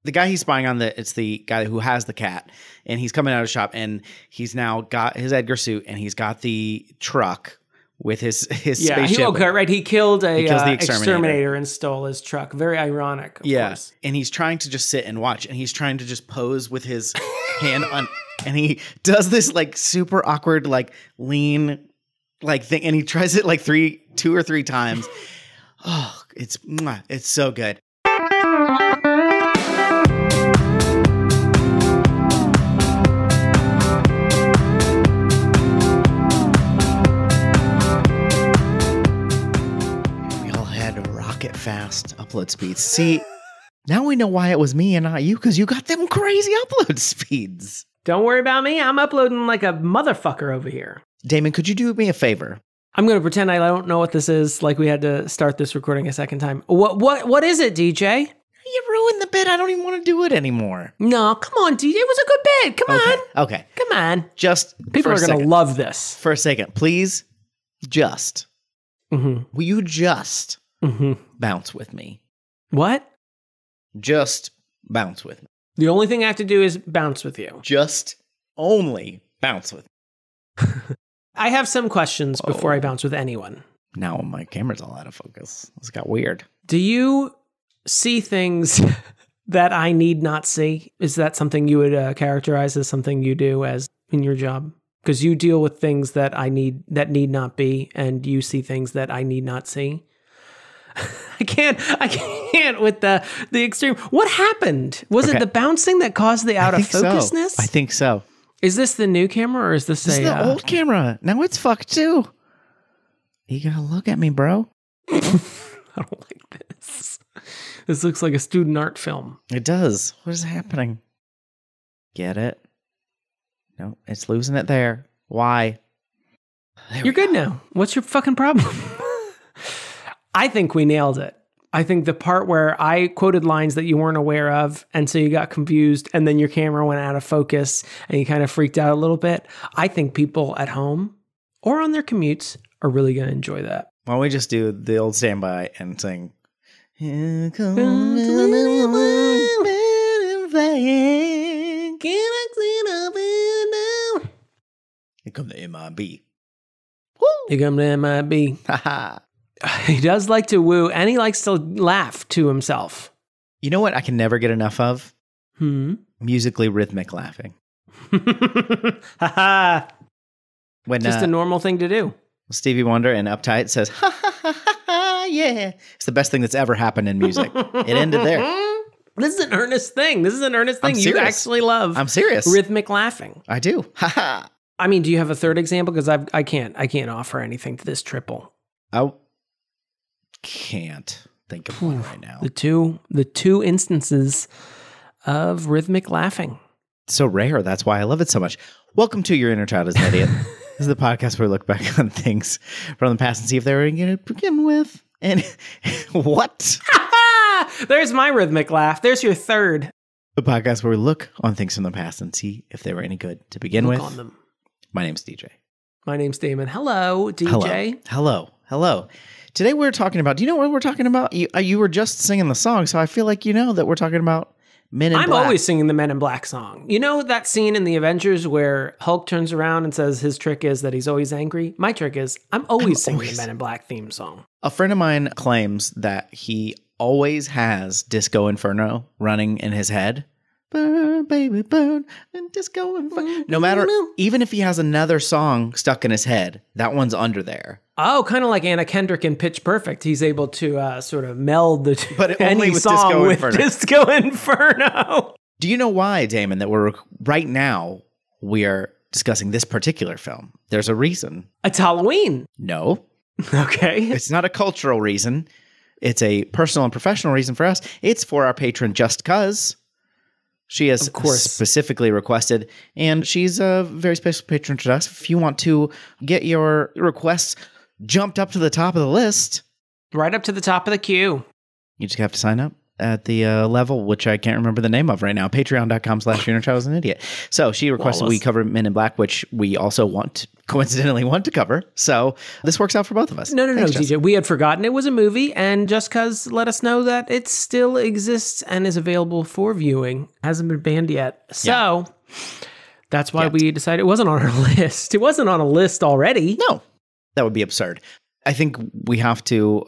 the guy he's spying on, it's the guy who has the cat, and he's coming out of the shop, and he's now got his Edgar suit, and he's got the truck with his spaceship. He killed the exterminator and stole his truck. Very ironic, of course. And he's trying to just sit and watch, and he's trying to just pose with his hand on, and he does this like super awkward like lean like thing, and he tries it like 2 or 3 times. Oh, it's so good. Fast upload speeds. See, now we know why it was me and not you, because you got them crazy upload speeds. Don't worry about me. I'm uploading like a motherfucker over here. Damon, could you do me a favor? I'm going to pretend I don't know what this is, like we had to start this recording a second time. What is it, DJ? You ruined the bit. I don't even want to do it anymore. No, come on, DJ. It was a good bit. Come on. Okay. Come on. Just people are going to love this. For a second, please. Just. Will you just bounce with me? What? Just bounce with me. The only thing I have to do is bounce with you. Just only bounce with me. I have some questions before I bounce with anyone. Now my camera's all out of focus. This got weird. Do you see things that I need not see? Is that something you would characterize as something you do as in your job? Because you deal with things that need not be, and you see things that I need not see. I can't with the extreme. What happened? Was it the bouncing that caused the out of focusness? I think so. Is this the new camera or is this is the old camera? Now it's fucked too. You gotta look at me, bro. I don't like this. This looks like a student art film. It does. What is happening? Get it? No, it's losing it there. Why? You're good now. What's your fucking problem? I think we nailed it. I think the part where I quoted lines that you weren't aware of, and so you got confused, and then your camera went out of focus, and you kind of freaked out a little bit. I think people at home or on their commutes are really going to enjoy that. Why don't we just do the old standby and sing, Here comes the MIB. Woo! Here come the MIB. Haha. He does like to woo, and he likes to laugh to himself. You know what I can never get enough of? Musically rhythmic laughing. Ha When just a normal thing to do. Stevie Wonder in Uptight says, ha ha ha ha ha, yeah. It's the best thing that's ever happened in music. It ended there. This is an earnest thing. You actually love. I'm serious. Rhythmic laughing. I do. Ha ha. I mean, do you have a third example? Because I can't offer anything to this triple. I can't think of one right now. The two instances of rhythmic laughing. So rare. That's why I love it so much. Welcome to Your Inner Child is an Idiot. This is the podcast where we look back on things from the past and see if they were going to begin with. And what? There's my rhythmic laugh. There's your third. The podcast where we look on things from the past and see if they were any good to begin with. Look on them. My name's DJ. My name's Damon. Hello, DJ. Hello. Today we're talking about, do you know what we're talking about? You were just singing the song, so I feel like you know that we're talking about Men in Black. I'm always singing the Men in Black song. You know that scene in the Avengers where Hulk turns around and says his trick is that he's always angry? My trick is I'm always singing the Men in Black theme song. A friend of mine claims that he always has Disco Inferno running in his head. Burn, baby, burn, and Disco Inferno. No matter, even if he has another song stuck in his head, that one's under there. Oh, kind of like Anna Kendrick in Pitch Perfect. He's able to sort of meld the two, but only with Disco Inferno. Disco Inferno. Do you know why, Damon, that right now we are discussing this particular film? There's a reason. It's Halloween. No. Okay. It's not a cultural reason. It's a personal and professional reason for us. It's for our patron Just Cuz. She has specifically requested, and she's a very special patron to us. If you want to get your requests jumped up to the top of the list. Right up to the top of the queue. You just have to sign up at the level, which I can't remember the name of right now, patreon.com/I was an idiot. So she requested we cover Men in Black, which we also coincidentally want to cover. So this works out for both of us. No, DJ. We had forgotten it was a movie, and just because let us know that it still exists and is available for viewing. Hasn't been banned yet. So that's why we decided it wasn't on our list. It wasn't on a list already. No, that would be absurd. I think we have to...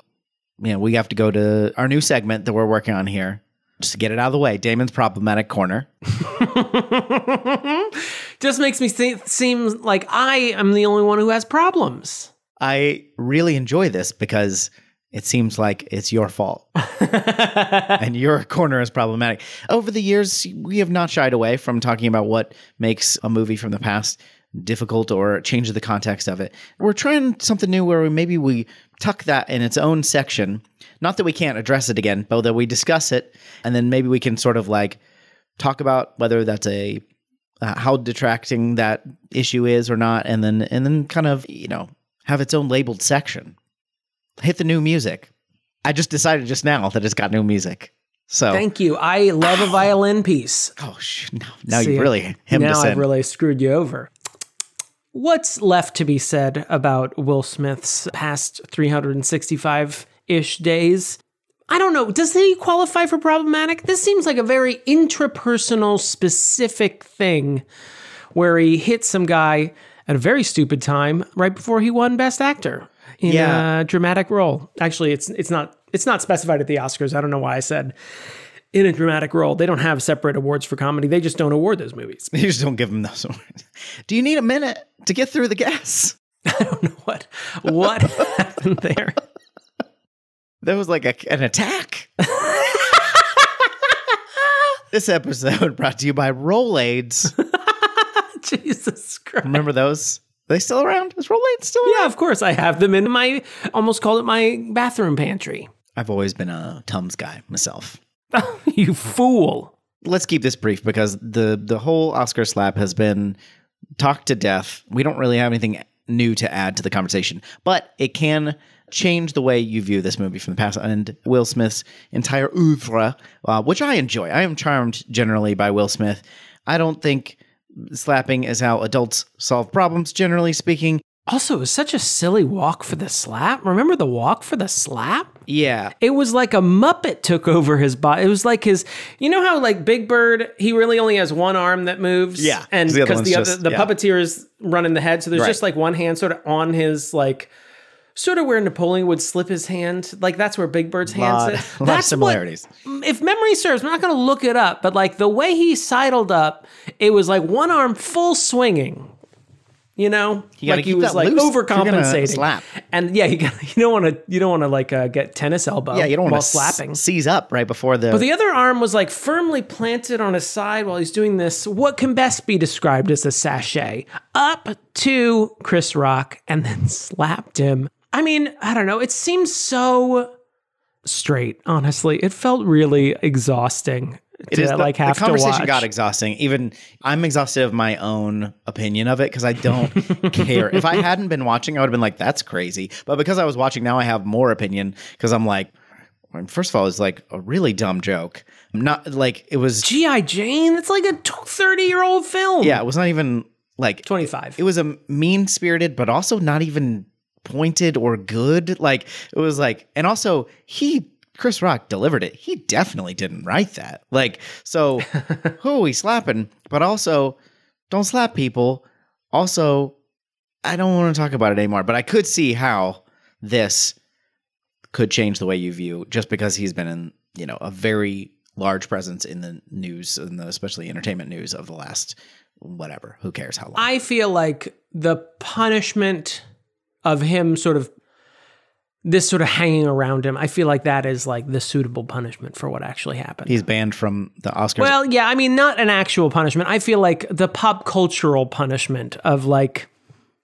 we have to go to our new segment that we're working on here. Just to get it out of the way. Damon's problematic corner. Just makes me seem like I am the only one who has problems. I really enjoy this because it seems like it's your fault. And your corner is problematic. Over the years, we have not shied away from talking about what makes a movie from the past difficult or change the context of it. We're trying something new where maybe we tuck that in its own section. Not that we can't address it again, but that we discuss it, and then maybe we can sort of like talk about whether that's how detracting that issue is or not, and then kind of have its own labeled section. Hit the new music. I just decided just now that it's got new music. So thank you. I love a violin piece. Oh, now you really hemmed us in. Now I've really screwed you over. What's left to be said about Will Smith's past 365-ish days? I don't know. Does he qualify for problematic? This seems like a very intrapersonal, specific thing where he hit some guy at a very stupid time right before he won Best Actor in a dramatic role. Actually, it's not specified at the Oscars. I don't know why I said in a dramatic role. They don't have separate awards for comedy. They just don't award those movies. They just don't give them those awards. Do you need a minute to get through the gas? I don't know what happened there. There was like an attack. This episode brought to you by Rolaids. Jesus Christ. Remember those? Are they still around? Is Rolaids still around? Yeah, of course. I have them in almost called it my bathroom pantry. I've always been a Tums guy myself. You fool. Let's keep this brief because the whole Oscar slap has been talked to death. We don't really have anything new to add to the conversation, but it can change the way you view this movie from the past. And Will Smith's entire oeuvre, which I enjoy. I am charmed generally by Will Smith. I don't think slapping is how adults solve problems, generally speaking. Also, it was such a silly walk for the slap. Remember the walk for the slap? Yeah. It was like a Muppet took over his body. It was like you know how like Big Bird, he really only has one arm that moves? Yeah. And because the puppeteer is running the head. So there's just like one hand sort of on his like, sort of where Napoleon would slip his hand. Like that's where Big Bird's hand is. That's similarities. If memory serves, I'm not going to look it up, but like the way he sidled up, it was like one arm full swinging. Like he was like overcompensating. Slap. And yeah, you don't want to like get tennis elbow. Yeah, you don't want to slapping. Seize up right before the. But the other arm was like firmly planted on his side while he's doing this. What can best be described as a sachet up to Chris Rock and then slapped him. I mean, I don't know. It seems so straight. Honestly, it felt really exhausting. The conversation got exhausting. Even I'm exhausted of my own opinion of it because I don't care. If I hadn't been watching, I would have been like, "That's crazy." But because I was watching, now I have more opinion because I'm like, first of all, it's like a really dumb joke. Not like it was G.I. Jane. It's like a 30-year-old film. Yeah, it was not even like 25. It was a mean-spirited, but also not even pointed or good. Like it was like, and also Chris Rock delivered it. He definitely didn't write that. Like, so, he's slapping, but also, don't slap people. Also, I don't want to talk about it anymore, but I could see how this could change the way you view, just because he's been in, a very large presence in the news, and especially entertainment news of the last, whatever, who cares how long. I feel like the punishment of him this sort of hanging around him, I feel like that is like the suitable punishment for what actually happened. He's banned from the Oscars. Well, yeah, I mean, not an actual punishment. I feel like the pop cultural punishment of like,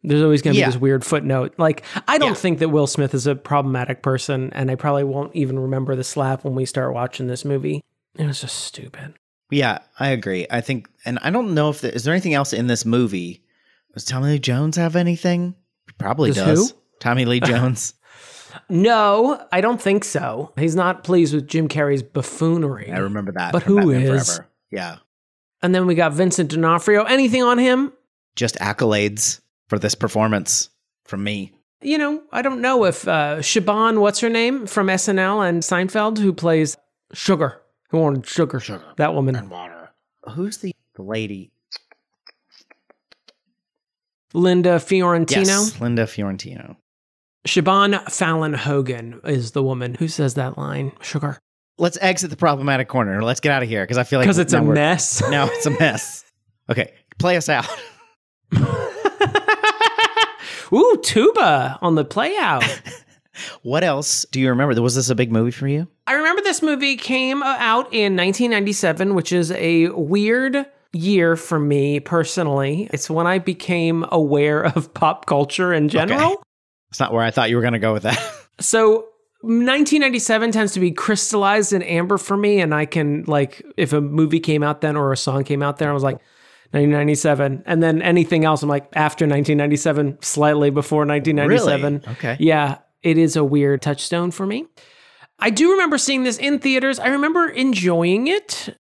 there's always going to be this weird footnote. Like, I don't think that Will Smith is a problematic person, and I probably won't even remember the slap when we start watching this movie. It was just stupid. Yeah, I agree. I think, and I don't know if is there anything else in this movie? Does Tommy Lee Jones have anything? He probably does. Who? Tommy Lee Jones. No, I don't think so. He's not pleased with Jim Carrey's buffoonery. I remember that. But who is? Forever. Yeah. And then we got Vincent D'Onofrio. Anything on him? Just accolades for this performance from me. You know, I don't know if Siobhan, what's her name, from SNL and Seinfeld, who plays Sugar. Who wanted sugar? That woman. And water. Who's the lady? Linda Fiorentino? Yes, Linda Fiorentino. Siobhan Fallon Hogan is the woman who says that line. Sugar. Let's exit the problematic corner. Let's get out of here because I feel like... Because it's a mess. Now it's a mess. Okay, play us out. Ooh, tuba on the play out. What else do you remember? Was this a big movie for you? I remember this movie came out in 1997, which is a weird year for me personally. It's when I became aware of pop culture in general. Okay. It's not where I thought you were going to go with that. So 1997 tends to be crystallized in amber for me. And I can, like, if a movie came out then or a song came out there, I was like, 1997. And then anything else, I'm like, after 1997, slightly before 1997. Really? Okay. Yeah, it is a weird touchstone for me. I do remember seeing this in theaters. I remember enjoying it.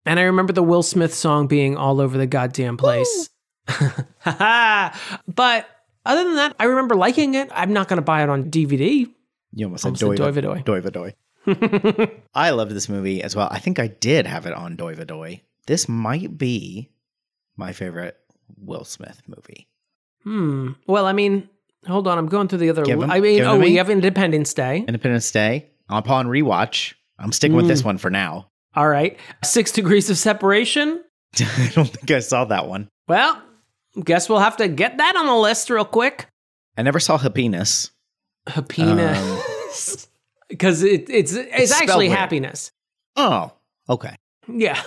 And I remember the Will Smith song being all over the goddamn place. But other than that, I remember liking it. I'm not going to buy it on DVD. You almost said Doivadoy. Doivadoy. I loved this movie as well. I think I did have it on Doivadoy. This might be my favorite Will Smith movie. Well, I mean, hold on. I'm going through the other... we have Independence Day. Independence Day. Upon rewatch, I'm sticking with this one for now. All right. 6 Degrees of Separation. I don't think I saw that one. Well, guess we'll have to get that on the list real quick. I never saw Happiness. Happiness. Because it's actually weird. Happiness. Oh, okay. Yeah.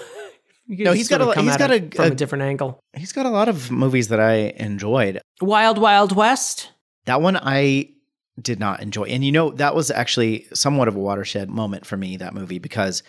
No, he's got from a different angle. He's got a lot of movies that I enjoyed. Wild Wild West. That one I did not enjoy. And you know, that was actually somewhat of a watershed moment for me, that movie, because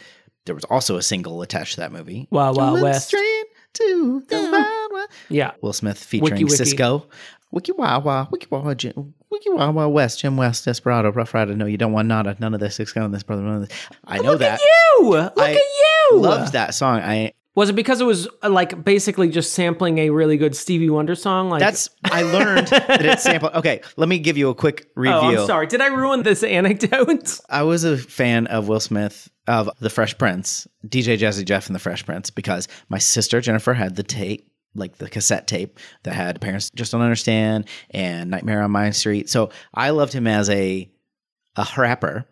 there was also a single attached to that movie. Wild Wild West. Straight to the Wild Wild. Yeah. Will Smith featuring Cisco. Wiki Wah Wah, Wiki Wah Wah, Wiki Wah Wah West, Jim West, Desperado, Rough Rider. No, you don't want nada, none of this, none of this, brother, none of this. I know that. Look at you! Loved that song. Was it because it was like basically just sampling a really good Stevie Wonder song? Like I learned that it's sampled. Okay, let me give you a quick review. Oh, I'm sorry. Did I ruin this anecdote? I was a fan of Will Smith, of The Fresh Prince, DJ Jazzy Jeff and The Fresh Prince, because my sister Jennifer had the tape, like the cassette tape that had Parents Just Don't Understand and Nightmare on My Street. So I loved him as a rapper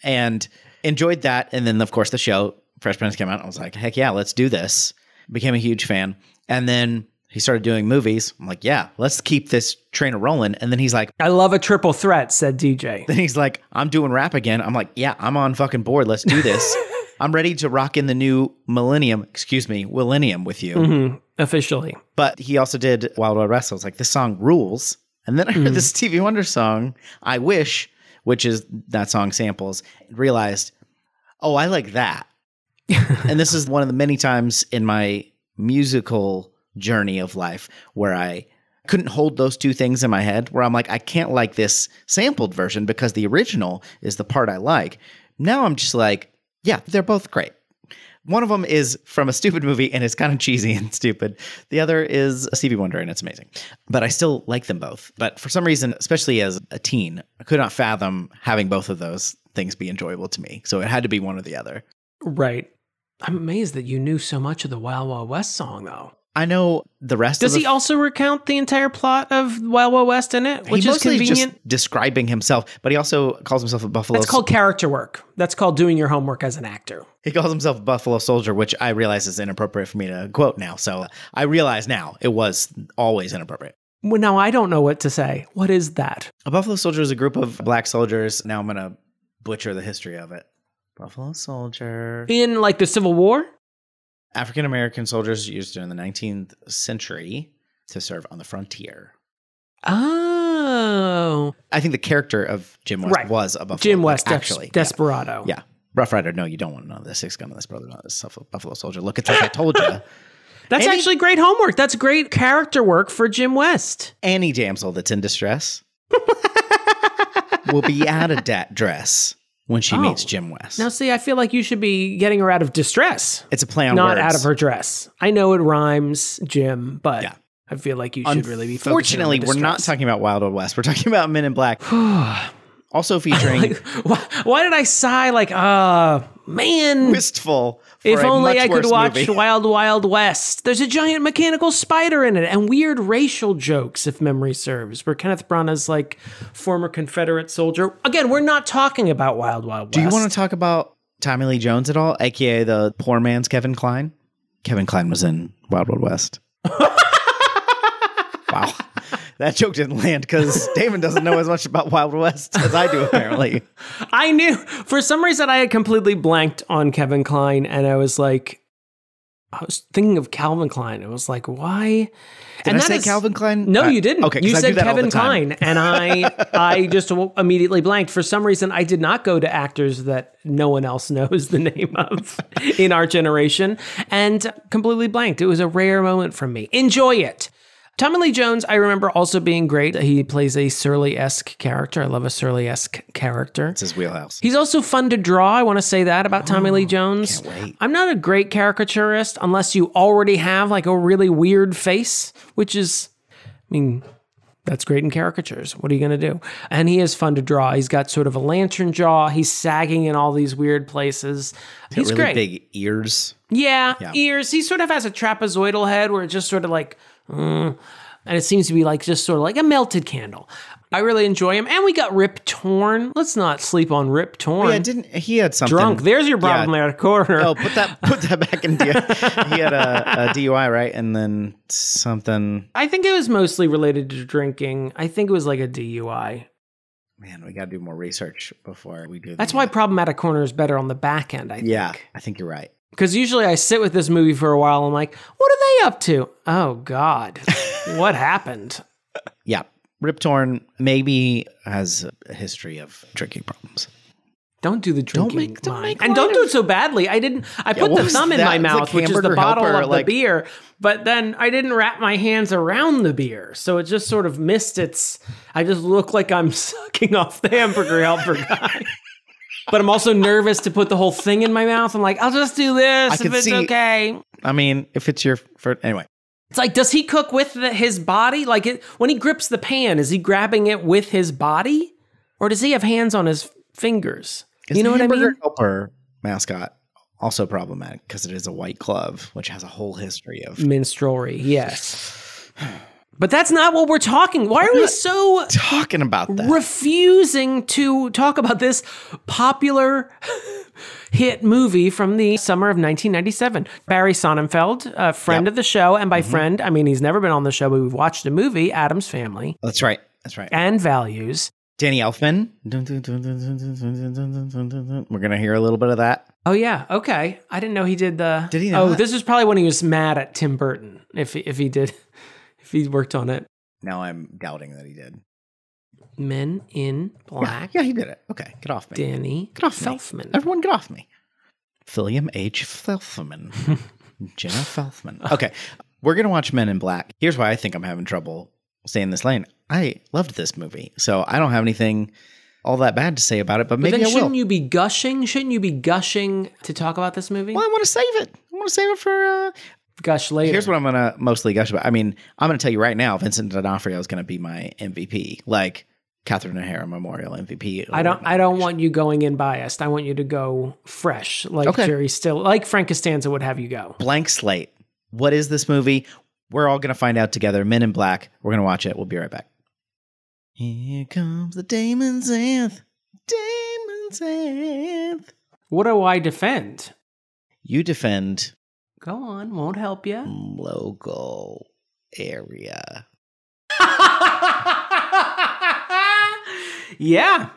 and enjoyed that. And then, of course, the show Fresh Prince came out. I was like, heck yeah, let's do this. Became a huge fan. And then he started doing movies. I'm like, yeah, let's keep this train rolling. And then he's like, I love a triple threat, said DJ. Then he's like, I'm doing rap again. I'm like, yeah, I'm on fucking board. Let's do this. I'm ready to rock in the new millennium with you. Mm-hmm. Officially. But he also did Wild Wild West. I was like, this song rules. And then I heard this Stevie Wonder song, I Wish, which is that song samples, and realized, oh, I like that. And this is one of the many times in my musical journey of life where I couldn't hold those two things in my head, where I'm like, I can't like this sampled version because the original is the part I like. Now I'm just like, yeah, they're both great. One of them is from a stupid movie and it's kind of cheesy and stupid. The other is a Stevie Wonder and it's amazing. But I still like them both. But for some reason, especially as a teen, I could not fathom having both of those things be enjoyable to me. So it had to be one or the other. Right. I'm amazed that you knew so much of the Wild Wild West song, though. I know the rest Does he also recount the entire plot of Wild Wild West in it? Which is convenient. Just describing himself, but he also calls himself a Buffalo. That's called character work. That's called doing your homework as an actor. He calls himself a Buffalo Soldier, which I realize is inappropriate for me to quote now. So I realize now it was always inappropriate. Well, now I don't know what to say. What is that? A Buffalo Soldier is a group of black soldiers. Now I'm going to butcher the history of it. Buffalo Soldier. In like the Civil War? African-American soldiers used during the 19th century to serve on the frontier. Oh. I think the character of Jim West was a Buffalo. Jim West, actually. Desperado. Yeah. Rough Rider. No, you don't want to know this. Six gun of this brother, not this Buffalo Soldier. Look, it's like I told you. That's actually great homework. That's great character work for Jim West. Any damsel that's in distress. will be out of that dress when she meets Jim West. Now, see, I feel like you should be getting her out of distress. It's a play on not words. out of her dress. I know it rhymes, Jim, but I feel like you should really be focusing on Fortunately, we're not talking about Wild Wild West. We're talking about Men in Black. Also featuring... why did I sigh like, man. Wistful. If only I could watch Wild Wild West. There's a giant mechanical spider in it and weird racial jokes, if memory serves, where Kenneth Branagh's like former Confederate soldier. Again, we're not talking about Wild Wild West. Do you want to talk about Tommy Lee Jones at all? AKA the poor man's Kevin Kline? Kevin Kline was in Wild Wild West. Wow. That joke didn't land because Damon doesn't know as much about Wild West as I do, apparently. I knew. For some reason, I had completely blanked on Kevin Kline, and I was like, I was thinking of Calvin Klein. I was like, why? Did I say Calvin Klein? No, you didn't. Okay, you said Kevin Kline, and I just immediately blanked. For some reason, I did not go to actors that no one else knows the name of in our generation, and completely blanked. It was a rare moment from me. Enjoy it. Tommy Lee Jones, I remember also being great. He plays a Surly-esque character. I love a Surly-esque character. It's his wheelhouse. He's also fun to draw. I want to say that about Tommy Lee Jones. Can't wait. I'm not a great caricaturist unless you already have like a really weird face, which is, I mean, that's great in caricatures. What are you going to do? And he is fun to draw. He's got sort of a lantern jaw. He's sagging in all these weird places. He's really great. Big ears. Yeah, ears. He sort of has a trapezoidal head where it's just sort of like, and it seems to be like just sort of like a melted candle. I really enjoy him. And we got Rip Torn. Let's not sleep on Rip Torn. Yeah, he had something. Drunk. There's your problem there, corner. Oh, put that back in. He had a DUI, right? And then something. I think it was mostly related to drinking. I think it was like a DUI. Man, we got to do more research before we do. That's why Problematic Corner is better on the back end, I think. Yeah, I think you're right. Because usually I sit with this movie for a while and I'm like, what are they up to? Oh, God. What happened? Yeah. Rip Torn maybe has a history of drinking problems. Don't do the drinking. Don't make and don't do it so badly. I put the thumb in my mouth, which is the bottle of the beer, but then I didn't wrap my hands around the beer. So it just sort of missed its, I just look like I'm sucking off the hamburger helper guy. But I'm also nervous to put the whole thing in my mouth. I'm like, I'll just do this if it's okay. I mean, if it's your first, anyway. It's like, does he cook with his body? Like, when he grips the pan, is he grabbing it with his body? Or does he have hands on his fingers? You know what I mean? Hamburger helper mascot also problematic because it is a white glove, which has a whole history of minstrelry. Yes. But that's not what we're talking. Why are we so talking about that? Refusing to talk about this popular hit movie from the summer of 1997. Barry Sonnenfeld, a friend of the show, and by friend, I mean he's never been on the show, but we've watched the movie, Addams Family. That's right. That's right. And Values. Danny Elfman. We're going to hear a little bit of that. Oh, yeah. Okay. I didn't know he did the... Did he know that? This is probably when he was mad at Tim Burton, if he did... If he worked on it. Now I'm doubting that he did. Men in Black. Yeah, he did it. Okay, get off me. Danny get off Felfman. Me. Everyone get off me. William H. Felfman. Jenna Felfman. Okay, we're going to watch Men in Black. Here's why I think I'm having trouble staying in this lane. I loved this movie, so I don't have anything all that bad to say about it, but maybe I will. Shouldn't you be gushing? Shouldn't you be gushing to talk about this movie? Well, I want to save it. I want to save it for... Gush later. Here's what I'm going to mostly gush about. I mean, I'm going to tell you right now, Vincent D'Onofrio is going to be my MVP, like Catherine O'Hara Memorial MVP. I don't want you going in biased. I want you to go fresh, like Jerry Still, like Frank Costanza would have you go. Blank slate. What is this movie? We're all going to find out together. Men in Black. We're going to watch it. We'll be right back. Here comes the Damon's Anth. Damon's Anth. What do I defend? You defend... Go on, won't help you. Local area. Yeah.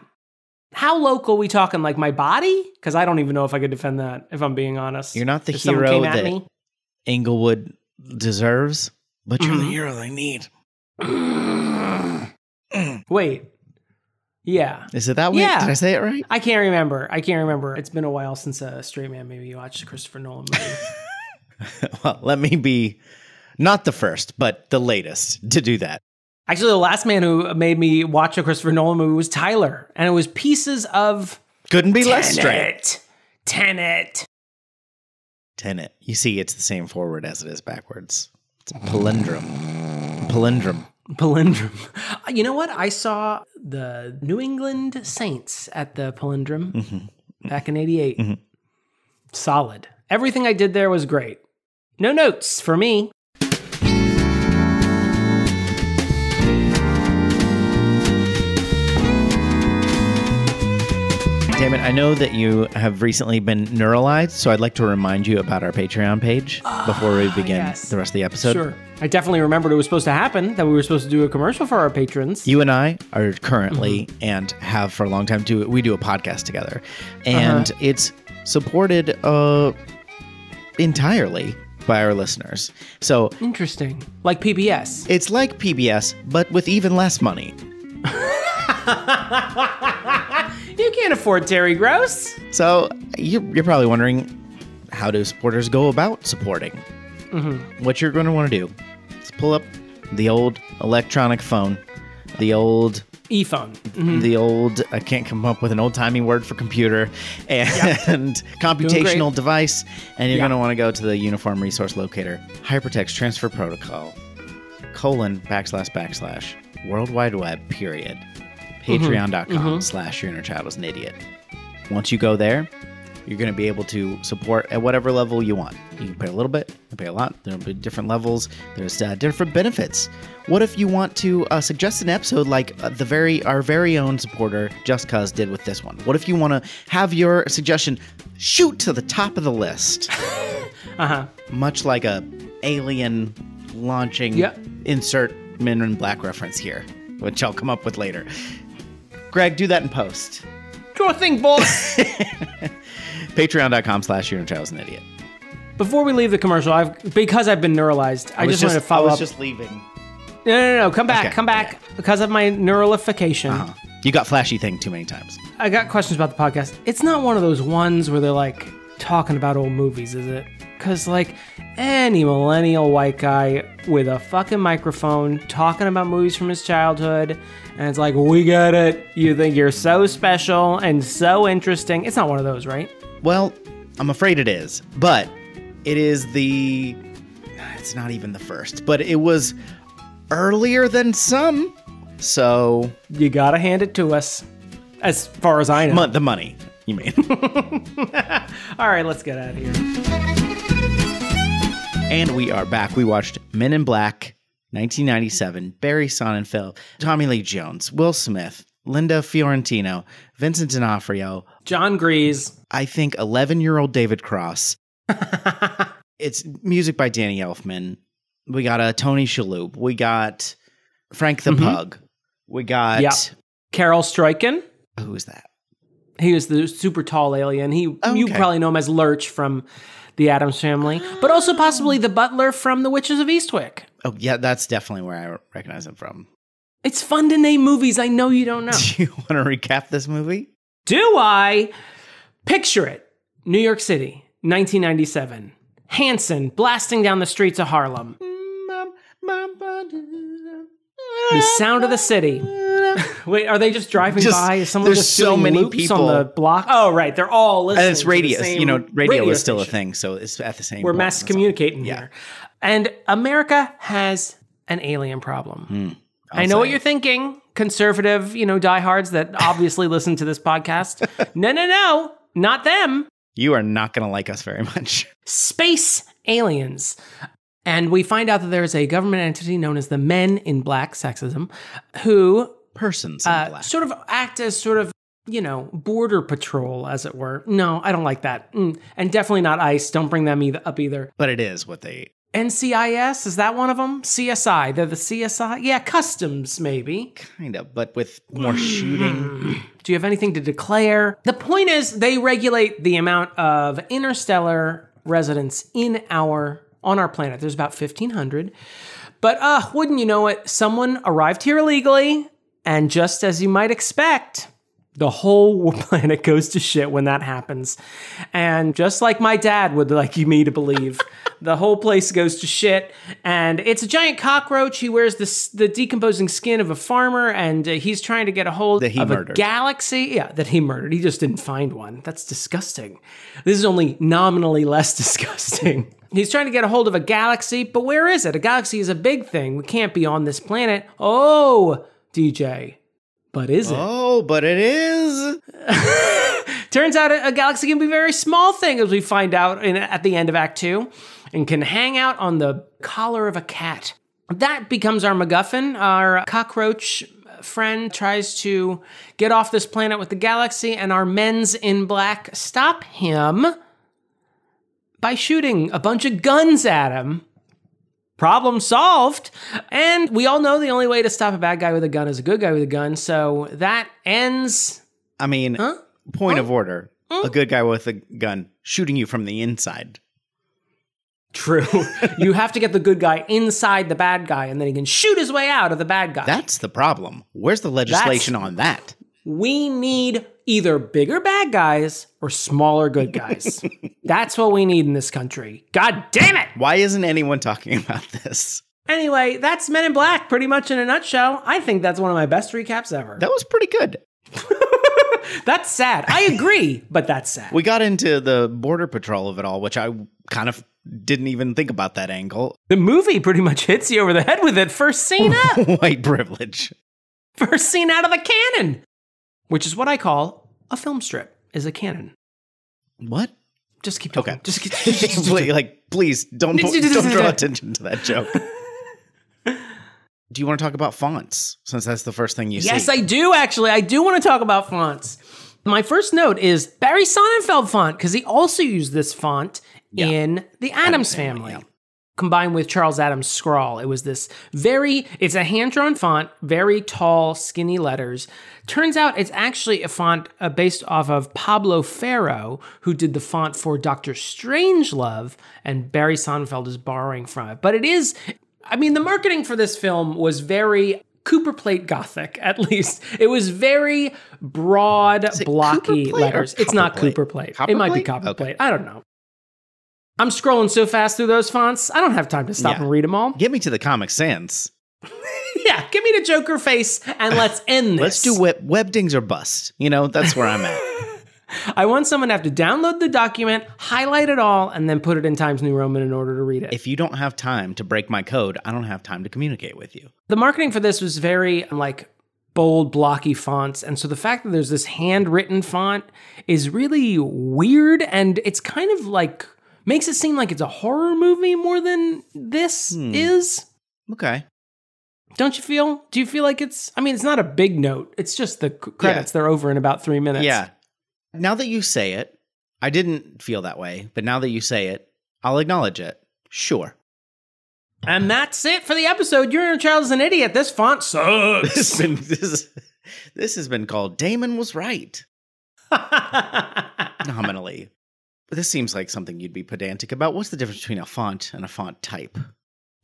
How local we talking? Like my body? Because I don't even know if I could defend that, if I'm being honest. You're not the hero that Inglewood deserves, but you're the hero they need. Wait. Yeah. Is it that way? Yeah. Did I say it right? I can't remember. It's been a while since a straight man maybe watched a Christopher Nolan movie. Well, let me be not the first, but the latest to do that. Actually, the last man who made me watch a Christopher Nolan movie was Tyler, and it was pieces of Couldn't be less straight. Tenet. You see, it's the same forward as it is backwards. It's a palindrome. Palindrome. You know what? I saw the New England Saints at the Palindrome back in 88. Mm-hmm. Solid. Everything I did there was great. No notes for me. Damon, I know that you have recently been neuralized, so I'd like to remind you about our Patreon page before we begin the rest of the episode. Sure. I definitely remembered it was supposed to happen, that we were supposed to do a commercial for our patrons. You and I are currently, and have for a long time, we do a podcast together. And it's supported entirely by our listeners. So interesting. Like PBS. It's like PBS, but with even less money. You can't afford Terry Gross. So you're probably wondering, how do supporters go about supporting? What you're going to want to do is pull up the old electronic phone, the old e-phone, the old, I can't come up with an old-timey word for computer, and computational device, and you're going to want to go to the Uniform Resource Locator, Hypertext Transfer Protocol, // World Wide Web, period. Patreon.com/Your Inner Child is an Idiot. Once you go there, you're going to be able to support at whatever level you want. You can pay a little bit, you can pay a lot. There'll be different levels. There's different benefits. What if you want to suggest an episode like our very own supporter Just Cuz did with this one? What if you want to have your suggestion shoot to the top of the list? Much like a alien launching insert Men in Black reference here, which I'll come up with later. Greg, do that in post. Sure thing, boss. Patreon.com/Your Inner Child is an Idiot. Before we leave the commercial, because I've been neuralized, I just wanted to follow up. I was just leaving. No. Come back. Because of my neuralification. You got flashy thing too many times. I got questions about the podcast. It's not one of those ones where they're like talking about old movies, is it? Because like any millennial white guy with a fucking microphone talking about movies from his childhood, and it's like, we get it. You think you're so special and so interesting. It's not one of those, right? Well, I'm afraid it is. But it is it's not even the first, but it was earlier than some. So you gotta hand it to us, as far as I know. The money, you mean. All right, let's get out of here. And we are back. We watched Men in Black, 1997, Barry Sonnenfeld, Tommy Lee Jones, Will Smith, Linda Fiorentino, Vincent D'Onofrio, John Grease, I think 11-year-old David Cross. It's music by Danny Elfman. We got Tony Shalhoub. We got Frank the Pug. We got Carol Struyken. Who is that? He was the super tall alien. You probably know him as Lurch from The Addams Family, but also possibly the butler from The Witches of Eastwick. Oh, yeah, that's definitely where I recognize him from. It's fun to name movies I know you don't know. Do you want to recap this movie? Do I? Picture it. New York City, 1997. Hanson blasting down the streets of Harlem. The sound of the city. Wait, are they just driving by? Is someone there's just so many people on the block? Oh, right. They're all listening. And it's radio. Radio is still station. a thing, so it's at the same. We're mass communicating here. And America has an alien problem. I know what you're thinking. Conservative, diehards that obviously listen to this podcast. No. Not them. You are not going to like us very much. Space aliens. And we find out that there is a government entity known as the Men in Black, sexism, who persons in black sort of act as border patrol, as it were. No, I don't like that. And definitely not ICE. Don't bring them up either. But it is what they... NCIS, is that one of them? CSI, they're the CSI? Yeah, customs, maybe. Kind of, but with more shooting. Do you have anything to declare? The point is, they regulate the amount of interstellar residents on our planet. There's about 1,500. But wouldn't you know it, someone arrived here illegally, and just as you might expect, The whole planet goes to shit when that happens. And just like my dad would like me to believe, the whole place goes to shit. And it's a giant cockroach. He wears the decomposing skin of a farmer, and he's trying to get a hold of a galaxy. Yeah, that he murdered. He just didn't find one. That's disgusting. This is only nominally less disgusting. He's trying to get a hold of a galaxy, but where is it? A galaxy is a big thing. We can't be on this planet. Oh, DJ. But is it? Oh, but it is. Turns out a galaxy can be a very small thing, as we find out at the end of Act 2, and can hang out on the collar of a cat. That becomes our MacGuffin. Our cockroach friend tries to get off this planet with the galaxy, and our men's in black stop him by shooting a bunch of guns at him. Problem solved. And we all know the only way to stop a bad guy with a gun is a good guy with a gun. So that ends. I mean, point of order. A good guy with a gun shooting you from the inside. True. You have to get the good guy inside the bad guy, and then he can shoot his way out of the bad guy. That's the problem. Where's the legislation on that? We need either bigger bad guys or smaller good guys. That's what we need in this country. God damn it! Why isn't anyone talking about this? Anyway, that's Men in Black pretty much in a nutshell. I think that's one of my best recaps ever. That was pretty good. That's sad. I agree, but that's sad. We got into the border patrol of it all, which I kind of didn't even think about that angle. The movie pretty much hits you over the head with it. First scene up. White privilege. First scene out of the canon. Which is what I call a film strip, is a canon. What? Just keep talking. Okay. Just keep please don't draw attention to that joke. Do you want to talk about fonts, since that's the first thing you see? Yes, I do, actually. I do want to talk about fonts. My first note is Barry Sonnenfeld font, because he also used this font in the Addams Family. Yeah. Combined with Charles Addams' scrawl. It was this it's a hand-drawn font, very tall, skinny letters. Turns out it's actually a font based off of Pablo Ferro, who did the font for Dr. Strangelove, and Barry Sonnenfeld is borrowing from it. But it is, I mean, the marketing for this film was very Cooper Plate Gothic, at least. It was very broad, blocky letters. It's not Cooper Plate. It might be Copper Plate. I don't know. I'm scrolling so fast through those fonts, I don't have time to stop and read them all. Get me to the Comic Sans. Yeah, give me the Joker face, and let's end this. Let's do Webdings or bust. You know, that's where I'm at. I want someone to have to download the document, highlight it all, and then put it in Times New Roman in order to read it. If you don't have time to break my code, I don't have time to communicate with you. The marketing for this was very, bold, blocky fonts, and so the fact that there's this handwritten font is really weird, and it's kind of makes it seem like it's a horror movie more than this is. Okay. Don't you feel? Do you feel like it's not a big note. It's just the credits. They're over in about 3 minutes. Yeah. Now that you say it, I didn't feel that way, but now that you say it, I'll acknowledge it. Sure. And that's it for the episode. Your inner child is an idiot. This font sucks. This has been called Damon Was Right. Nominally. But this seems like something you'd be pedantic about. What's the difference between a font and a font type?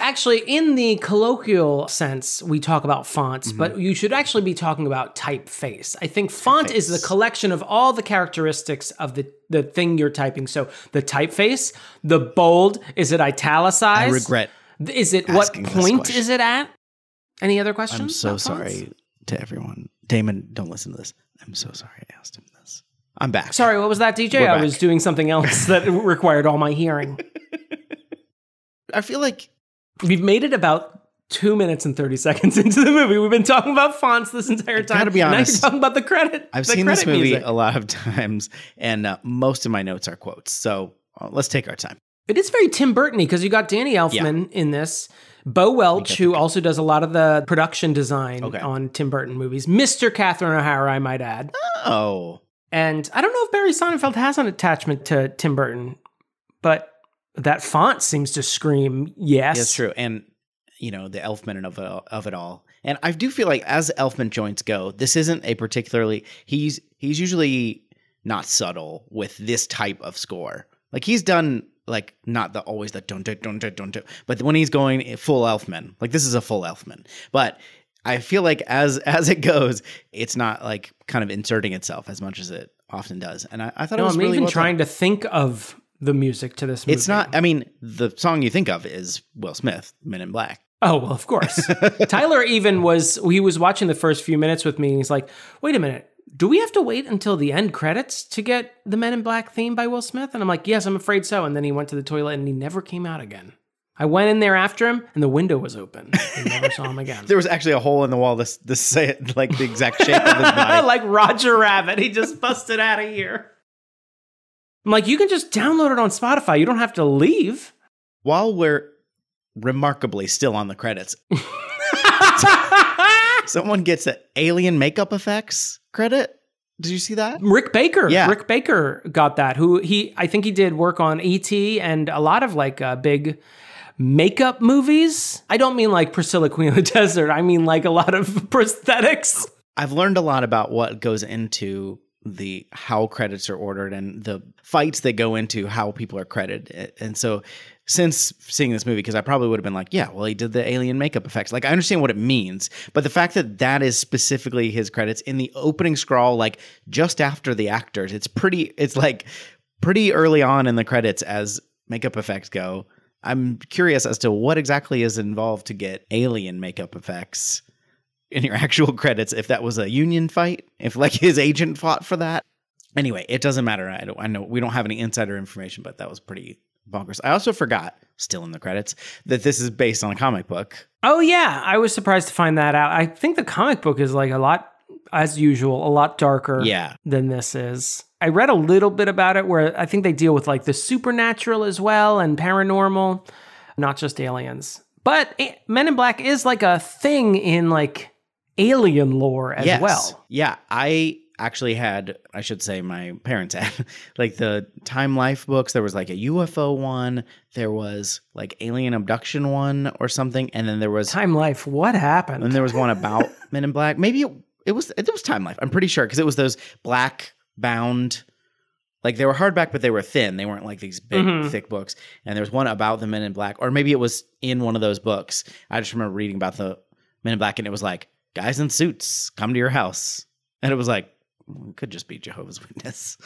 Actually, in the colloquial sense, we talk about fonts, but you should actually be talking about typeface. I think font is the collection of all the characteristics of the thing you're typing. So the typeface, the bold, is it italicized? I regret. Is it what point is it at? Any other questions? I'm so sorry to everyone. Damon, don't listen to this. I'm so sorry I asked him this. I'm back. Sorry, what was that, DJ? I was doing something else that required all my hearing. I feel like we've made it about 2 minutes and 30 seconds into the movie. We've been talking about fonts this entire time. Gotta be honest. Now you're talking about the credit. I've seen this movie a lot of times, and most of my notes are quotes. So let's take our time. It is very Tim Burton-y because you got Danny Elfman in this. Bo Welch, who also does a lot of the production design on Tim Burton movies. Mr. Catherine O'Hara, I might add. Oh. And I don't know if Barry Sonnenfeld has an attachment to Tim Burton, but that font seems to scream yes. That's true. And, the Elfman of it all. And I do feel like as Elfman joints go, this isn't a particularly, he's usually not subtle with this type of score. Like he's done not always the don't do, but when he's going full Elfman, this is a full Elfman. But I feel like as it goes, it's not like kind of inserting itself as much as it often does. And I thought it was I'm really even well trying done. to think of the music to this movie. It's not, I mean, the song you think of is Will Smith, Men in Black. Oh, well, of course. Tyler even he was watching the first few minutes with me, and he's like, wait a minute, do we have to wait until the end credits to get the Men in Black theme by Will Smith? And I'm like, yes, I'm afraid so. And then he went to the toilet and he never came out again. I went in there after him and the window was open. I never saw him again. There was actually a hole in the wall this say like the exact shape of his body. Like Roger Rabbit. He just busted out of here. I'm like, you can just download it on Spotify. You don't have to leave. While we're remarkably still on the credits, someone gets an alien makeup effects credit. Did you see that? Rick Baker. Yeah. Rick Baker got that. I think he did work on E.T. and a lot of like big makeup movies. I don't mean like Priscilla Queen of the Desert. I mean like a lot of prosthetics. I've learned a lot about what goes into how credits are ordered and the fights that go into how people are credited. And so since seeing this movie, because I probably would have been like, yeah, well, he did the alien makeup effects. Like, I understand what it means, but the fact that that is specifically his credits in the opening scroll, like just after the actors, it's like pretty early on in the credits as makeup effects go. I'm curious as to what exactly is involved to get alien makeup effects in your actual credits, if that was a union fight, if like his agent fought for that. Anyway, it doesn't matter. I know we don't have any insider information, but that was pretty bonkers. I also forgot, still in the credits, that this is based on a comic book. Oh yeah, I was surprised to find that out. I think the comic book is like a lot, as usual, a lot darker than this is. I read a little bit about it where I think they deal with like the supernatural as well and paranormal, not just aliens. But Men in Black is like a thing in like alien lore as well. Yeah, I actually had, I should say my parents had, like the Time Life books. There was like a UFO one. There was like alien abduction one or something. And then there was... Time Life, what happened? And there was one about Men in Black. Maybe it was Time Life. I'm pretty sure because it was those black bound... Like they were hardback, but they were thin. They weren't like these big, thick books. And there was one about the Men in Black. Or maybe it was in one of those books. I just remember reading about the Men in Black and it was like, guys in suits come to your house. And it was like, well, it could just be Jehovah's Witness.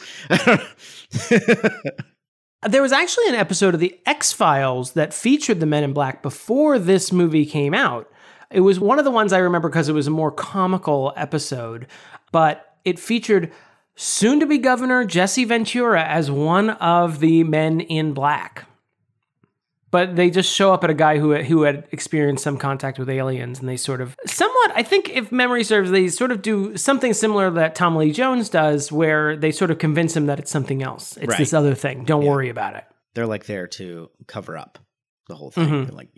There was actually an episode of The X-Files that featured the Men in Black before this movie came out. It was one of the ones I remember because it was a more comical episode, but it featured soon-to-be Governor Jesse Ventura as one of the Men in Black. But they just show up at a guy who had experienced some contact with aliens, and they sort of, somewhat, I think if memory serves, they sort of do something similar that Tom Lee Jones does, where they sort of convince him that it's something else. It's this other thing. Don't worry about it. They're like there to cover up the whole thing. They're like,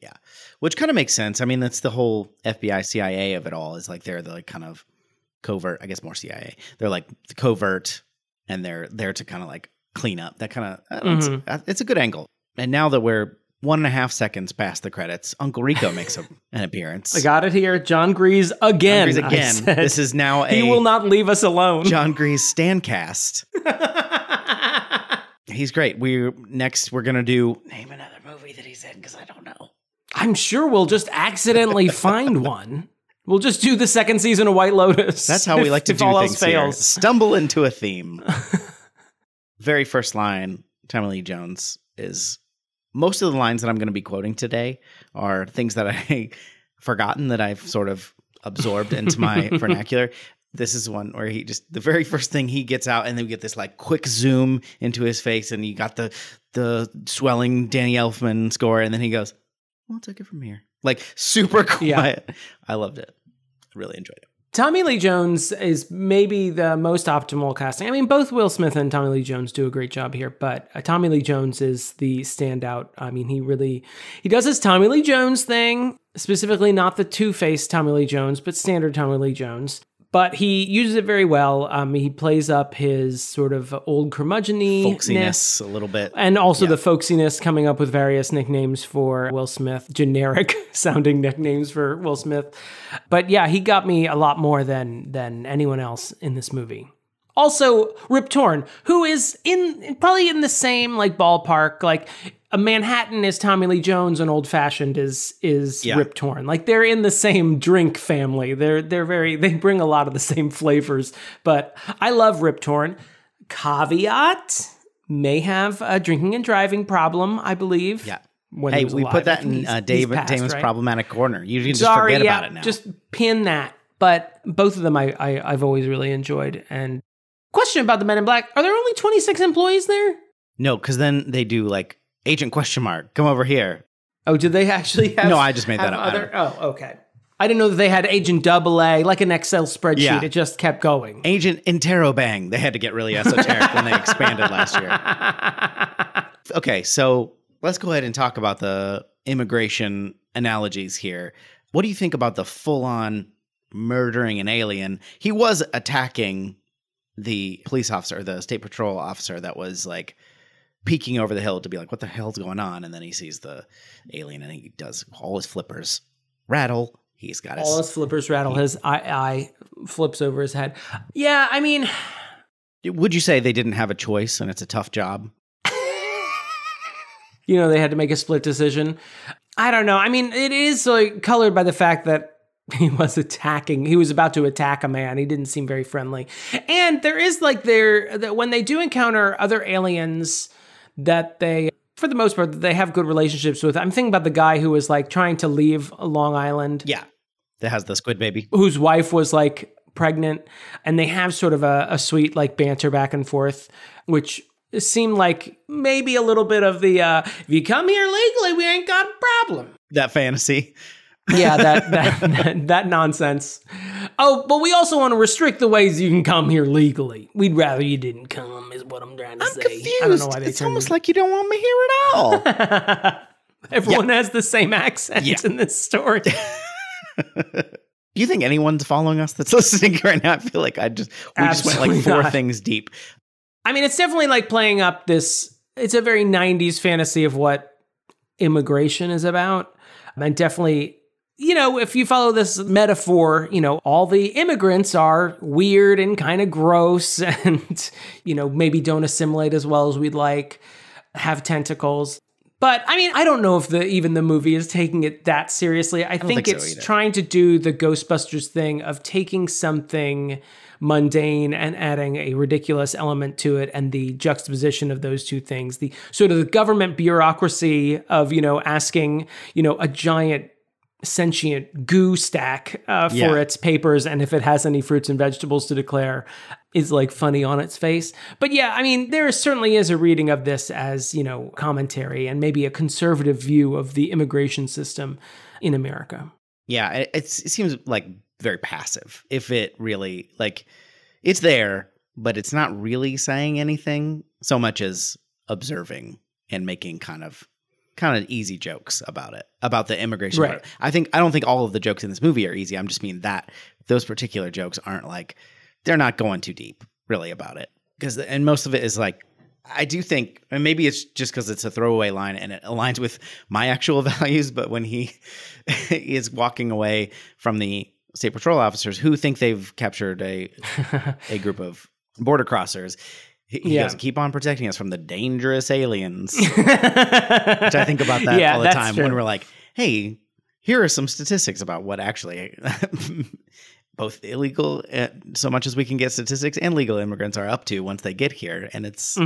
which kind of makes sense. I mean, that's the whole FBI, CIA of it all. Is like they're the like kind of covert, I guess more CIA. They're like the covert, and they're there to kind of like clean up. That kind of, it's a good angle. And now that we're 1.5 seconds past the credits, Uncle Rico makes an appearance. I got it here. John Grease again. John Grease again. This is now he will not leave us alone. John Grease Stancast. He's great. We're going to do name another movie that he's in because I don't know. I'm sure we'll just accidentally find one. We'll just do the second season of White Lotus. That's how we like to do all things else fails. Here. Stumble into a theme. Very first line, Tommy Lee Jones is... Most of the lines that I'm going to be quoting today are things that I forgotten that I've sort of absorbed into my vernacular. This is one where the very first thing he gets out, and then we get this like quick zoom into his face, and you got the swelling Danny Elfman score, and then he goes, "Well, I'll take it from here." Like super quiet. Yeah. I loved it. I really enjoyed it. Tommy Lee Jones is maybe the most optimal casting. I mean, both Will Smith and Tommy Lee Jones do a great job here, but Tommy Lee Jones is the standout. I mean, he does his Tommy Lee Jones thing, specifically not the two-faced Tommy Lee Jones, but standard Tommy Lee Jones. But he uses it very well. He plays up his sort of old curmudgeon-y folksiness a little bit. And also the folksiness, coming up with various nicknames for Will Smith, generic sounding nicknames for Will Smith. But yeah, he got me a lot more than anyone else in this movie. Also, Rip Torn, who is probably in the same like ballpark, like a Manhattan is Tommy Lee Jones and Old Fashioned is Rip Torn. Like they're in the same drink family. They bring a lot of the same flavors. But I love Rip Torn. Caveat, may have a drinking and driving problem, I believe. Yeah. Hey, we put that in Damon's problematic corner. You can just forget about it now. Just pin that. But both of them I've always really enjoyed. And question about the Men in Black, are there only 26 employees there? No, because then they do like Agent question mark, come over here. Oh, did they actually have? No, I just made that up. Oh, okay. I didn't know that they had Agent AA, like an Excel spreadsheet. Yeah. It just kept going. Agent Interrobang. They had to get really esoteric when they expanded last year. Okay, so let's go ahead and talk about the immigration analogies here. What do you think about the full-on murdering an alien? He was attacking the police officer, the state patrol officer that was like peeking over the hill to be like, what the hell's going on? And then he sees the alien and he does all his flippers rattle. He's got all his flippers rattle. His eye flips over his head. Yeah, I mean, would you say they didn't have a choice and it's a tough job? You know, they had to make a split decision. I don't know. I mean, it is like colored by the fact that he was about to attack a man. He didn't seem very friendly. And there is like when they do encounter other aliens that they, for the most part, they have good relationships with. I'm thinking about the guy who was like trying to leave Long Island. Yeah. That has the squid baby. Whose wife was like pregnant. And they have sort of a sweet like banter back and forth, which seemed like maybe a little bit of the, if you come here legally, we ain't got a problem. That fantasy. Yeah, that nonsense. Oh, but we also want to restrict the ways you can come here legally. We'd rather you didn't come, is what I'm trying to say. Confused. I don't know why it's almost like you don't want me here at all. Everyone has the same accent in this story. Do you think anyone's following us that's listening right now? I feel like we just went like four things deep. I mean, it's definitely like playing up this. It's a very 90s fantasy of what immigration is about. And definitely, you know, if you follow this metaphor, you know, all the immigrants are weird and kind of gross and, you know, maybe don't assimilate as well as we'd like, have tentacles. But I mean, I don't know if even the movie is taking it that seriously. I think it's trying to do the Ghostbusters thing of taking something mundane and adding a ridiculous element to it, and the juxtaposition of those two things, the sort of the government bureaucracy of, you know, asking, you know, a giant sentient goo stack for its papers, and if it has any fruits and vegetables to declare, is like funny on its face. But yeah, I mean, there certainly is a reading of this as, you know, commentary and maybe a conservative view of the immigration system in America. Yeah, it seems like very passive. If it really, like, it's there, but it's not really saying anything so much as observing and making kind of easy jokes about it, about the immigration part. I don't think all of the jokes in this movie are easy. I'm just mean that those particular jokes aren't like, they're not going too deep really about it. And most of it is like, I do think, and maybe it's just because it's a throwaway line and it aligns with my actual values, but when he is walking away from the state patrol officers who think they've captured a group of border crossers, he goes, keep on protecting us from the dangerous aliens. Which I think about that all the time when we're like, hey, here are some statistics about what actually both illegal, so much as we can get statistics, and legal immigrants are up to once they get here. And it's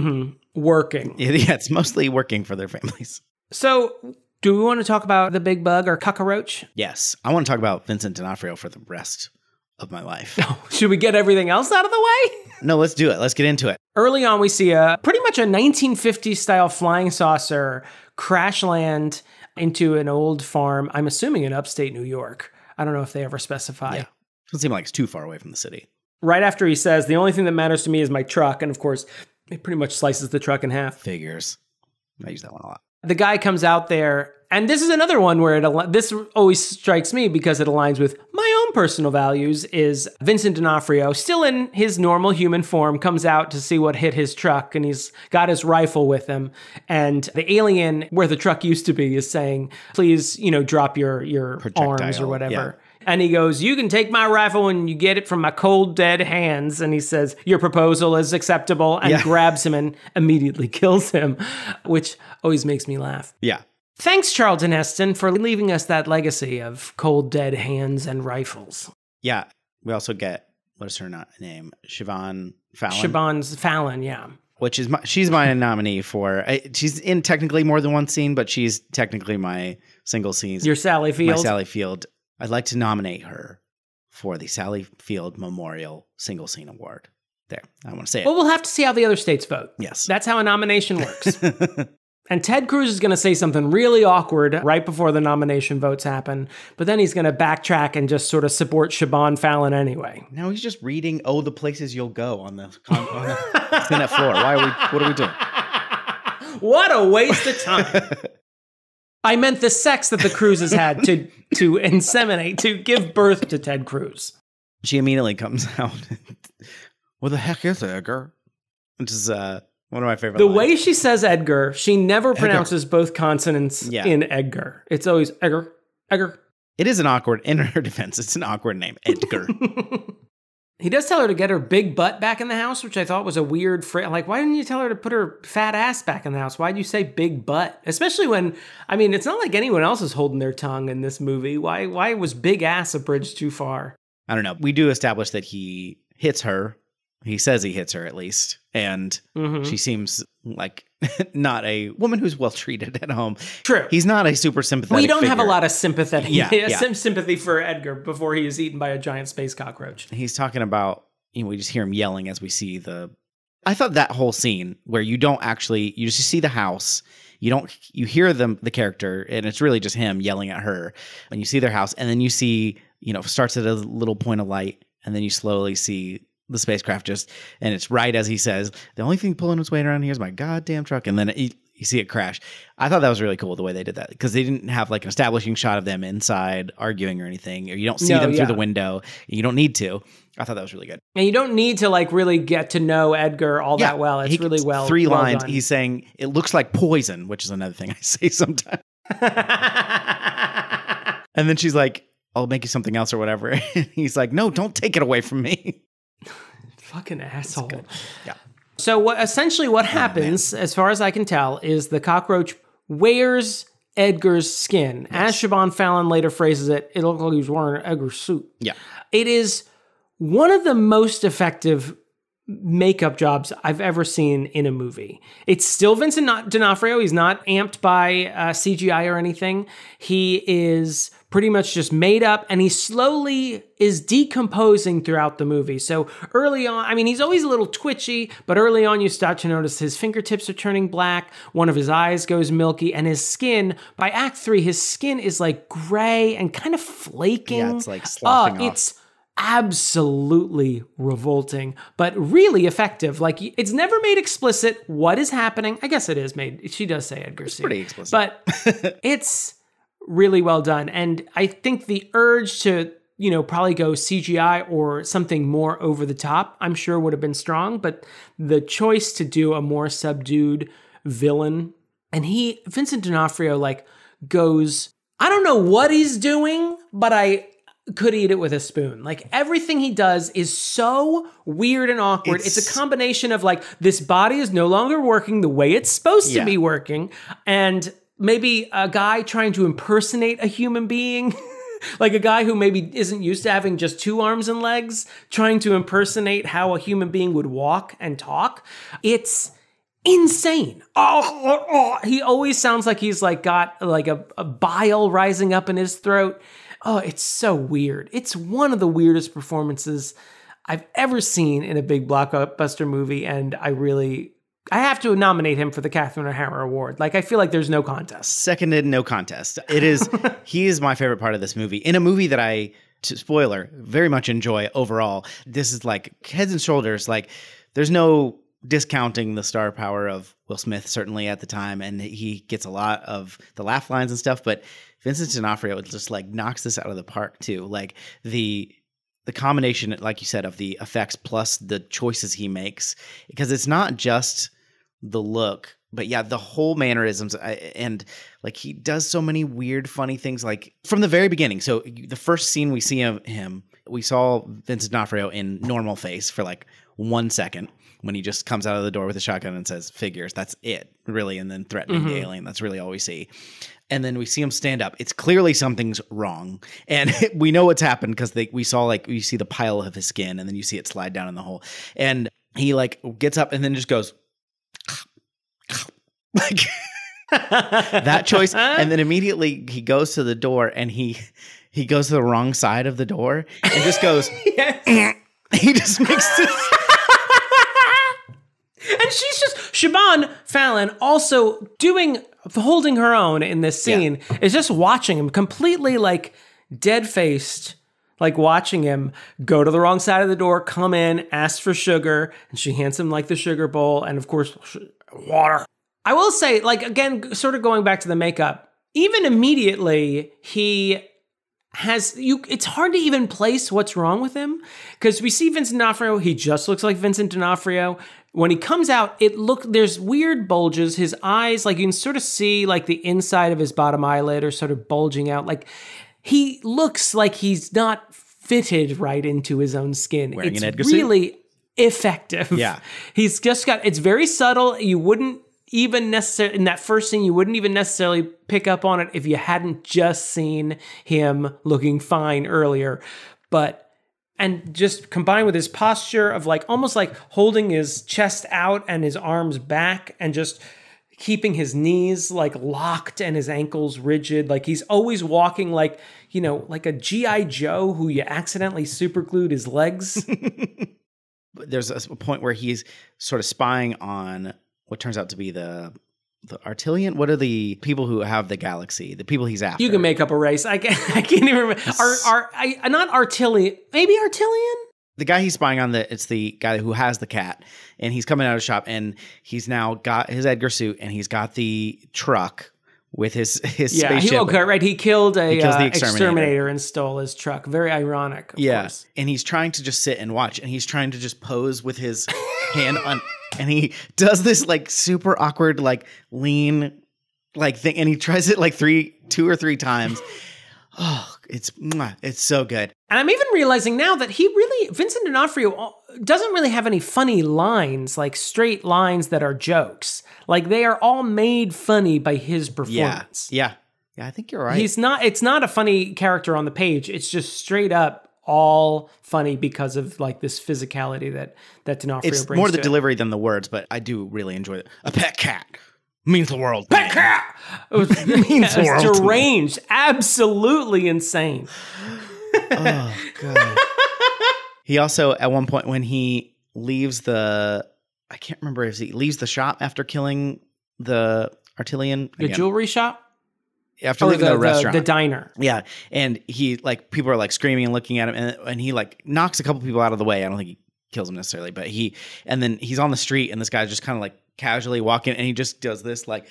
working. Yeah, it's mostly working for their families. So do we want to talk about the big bug or cockroach? Yes. I want to talk about Vincent D'Onofrio for the rest of my life. Should we get everything else out of the way? No, let's do it. Let's get into it. Early on, we see pretty much a 1950s style flying saucer crash land into an old farm. I'm assuming in upstate New York. I don't know if they ever specify. Yeah. Doesn't seem like it's too far away from the city. Right after he says, the only thing that matters to me is my truck. And of course, he pretty much slices the truck in half. Figures. I use that one a lot. The guy comes out there, and this is another one where this always strikes me because it aligns with my own personal values, is Vincent D'Onofrio, still in his normal human form, comes out to see what hit his truck, and he's got his rifle with him. And the alien where the truck used to be is saying, please, you know, drop your arms or whatever. Yeah. And he goes, you can take my rifle and you get it from my cold, dead hands. And he says, your proposal is acceptable, and grabs him and immediately kills him, which always makes me laugh. Yeah. Thanks, Charlton Heston, for leaving us that legacy of cold, dead hands and rifles. Yeah. We also get, what is her name? Siobhan Fallon. Siobhan's Fallon, yeah. Which is she's my nominee for. She's in technically more than one scene, but she's technically my single scene. Your Sally Field. My Sally Field. I'd like to nominate her for the Sally Field Memorial Single Scene Award. There, I want to say it. Well, we'll have to see how the other states vote. Yes, that's how a nomination works. And Ted Cruz is going to say something really awkward right before the nomination votes happen, but then he's going to backtrack and just sort of support Siobhan Fallon anyway. No, he's just reading, the places you'll go on the Senate floor. What are we doing? What a waste of time. I meant the sex that the Cruzes had to inseminate, to give birth to Ted Cruz. She immediately comes out. What the heck is Edgar? Which is, one of my favorite lines. Way she says Edgar, she never pronounces both consonants in Edgar. It's always Edgar, Edgar. It is an awkward, in her defense, it's an awkward name, Edgar. He does tell her to get her big butt back in the house, which I thought was a weird phrase. Like, why didn't you tell her to put her fat ass back in the house? Why'd you say big butt? Especially when, I mean, it's not like anyone else is holding their tongue in this movie. Why was big ass a bridge too far? I don't know. We do establish that he hits her. He says he hits her at least. And she seems like not a woman who's well treated at home. True. He's not a super sympathetic We don't figure. have a lot of sympathy for Edgar before he is eaten by a giant space cockroach. He's talking about, we just hear him yelling as we see I thought that whole scene where you just see the house. You hear the character, and it's really just him yelling at her. And you see their house, and then you see, starts at a little point of light, and then you slowly see the spacecraft and it's right as he says, the only thing pulling its weight around here is my goddamn truck. And then you see it crash. I thought that was really cool the way they did that, because they didn't have like an establishing shot of them inside arguing or anything, or you don't see them through the window. You don't need to. I thought that was really good. And you don't need to like really get to know Edgar all that well. It's really well. 3 well lines. Done. He's saying it looks like poison, which is another thing I say sometimes. And then she's like, I'll make you something else or whatever. And he's like, no, don't take it away from me. Fucking asshole. Yeah. So essentially what happens, as far as I can tell, is the cockroach wears Edgar's skin. As Siobhan Fallon later phrases it, it looked like he was wearing an Edgar suit. Yeah. It is one of the most effective makeup jobs I've ever seen in a movie. It's still Vincent D'Onofrio. He's not amped by CGI or anything. He is pretty much just made up, and he slowly is decomposing throughout the movie. So early on, I mean, he's always a little twitchy, but early on you start to notice his fingertips are turning black, one of his eyes goes milky, and his skin, by Act 3, his skin is like gray and kind of flaking. Yeah, it's like sloughing off. It's absolutely revolting, but really effective. Like, it's never made explicit what is happening. I guess it is made. She does say Edgar It's suit. pretty explicit. But it's really well done. And I think the urge to, probably go CGI or something more over the top, I'm sure would have been strong, but the choice to do a more subdued villain, and Vincent D'Onofrio, like, goes, I don't know what he's doing, but I could eat it with a spoon. Like, everything he does is so weird and awkward. It's a combination of like, this body is no longer working the way it's supposed to be working, and maybe a guy trying to impersonate a human being, like a guy who maybe isn't used to having just 2 arms and legs, trying to impersonate how a human being would walk and talk. It's insane. He always sounds like he's like got like a bile rising up in his throat. Oh, it's so weird. It's one of the weirdest performances I've ever seen in a big blockbuster movie, and I have to nominate him for the Catherine O'Hara Award. Like, I feel like there's no contest. Seconded, no contest. He is my favorite part of this movie. In a movie that spoiler, very much enjoy overall. This is like heads and shoulders. Like, there's no discounting the star power of Will Smith, certainly at the time, and he gets a lot of the laugh lines and stuff, but Vincent D'Onofrio just like knocks this out of the park too. Like, the combination, like you said, of the effects plus the choices he makes, because it's not just the look. But yeah, the whole mannerisms and like he does so many weird, funny things like from the very beginning. So the first scene we see of him, we saw Vincent D'Onofrio in normal face for like 1 second when he just comes out of the door with a shotgun and says figures. That's it, really. And then threatening the alien. That's really all we see. And then we see him stand up. It's clearly something's wrong. And we know what's happened because we saw like you see the pile of his skin and then you see it slide down in the hole. And he like gets up and then just goes like that choice. And then immediately he goes to the door and he goes to the wrong side of the door and just goes, he just makes this. And she's just, Siobhan Fallon also holding her own in this scene, is just watching him completely like dead-faced, like watching him go to the wrong side of the door, come in, ask for sugar, and she hands him like the sugar bowl and of course, water. I will say, like, again, sort of going back to the makeup, even immediately it's hard to even place what's wrong with him because we see Vincent D'Onofrio. He just looks like Vincent D'Onofrio. When he comes out, there's weird bulges. His eyes, like you can sort of see like the inside of his bottom eyelid are sort of bulging out. Like he looks like he's not fitted right into his own skin. Wearing an Edgar really suit? Effective. Yeah. He's just it's very subtle. You wouldn't even necessarily, in that first scene, you wouldn't even necessarily pick up on it if you hadn't just seen him looking fine earlier. And just combined with his posture of like, almost like holding his chest out and his arms back and just keeping his knees like locked and his ankles rigid. Like he's always walking like, you know, like a G.I. Joe who you accidentally superglued his legs. There's a point where he's sort of spying on what turns out to be the Artilian. What are the people who have the galaxy? The people he's after. You can make up a race. I can't even remember. Not Artilian. Maybe Artilian? The guy he's spying on, it's the guy who has the cat, and he's coming out of shop, and he's now got his Edgar suit, and he's got the truck with his spaceship. Right. He killed the exterminator and stole his truck. Very ironic, of course. And he's trying to just sit and watch, and he's trying to just pose with his hand on, and he does this like super awkward, like lean, like thing, and he tries it like 2 or 3 times. Oh, it's so good. And I'm even realizing now that Vincent D'Onofrio doesn't really have any funny lines, like straight lines that are jokes. Like they are all made funny by his performance. Yeah, I think you're right. It's not a funny character on the page. It's just straight up all funny because of like this physicality that D'Onofrio brings. It's more the delivery than the words, but I do really enjoy it. A pet cat means the world. Pet cat means the world. Deranged, absolutely insane. Oh god. He also, at one point when he leaves I can't remember if he leaves the shop after killing the Artilian. The jewelry shop? After leaving the restaurant. The diner. Yeah. And he, like, people are, like, screaming and looking at him, and he, like, knocks a couple people out of the way. I don't think he kills them necessarily, but and then he's on the street, and this guy's just kind of, like, casually walking, and he just does this, like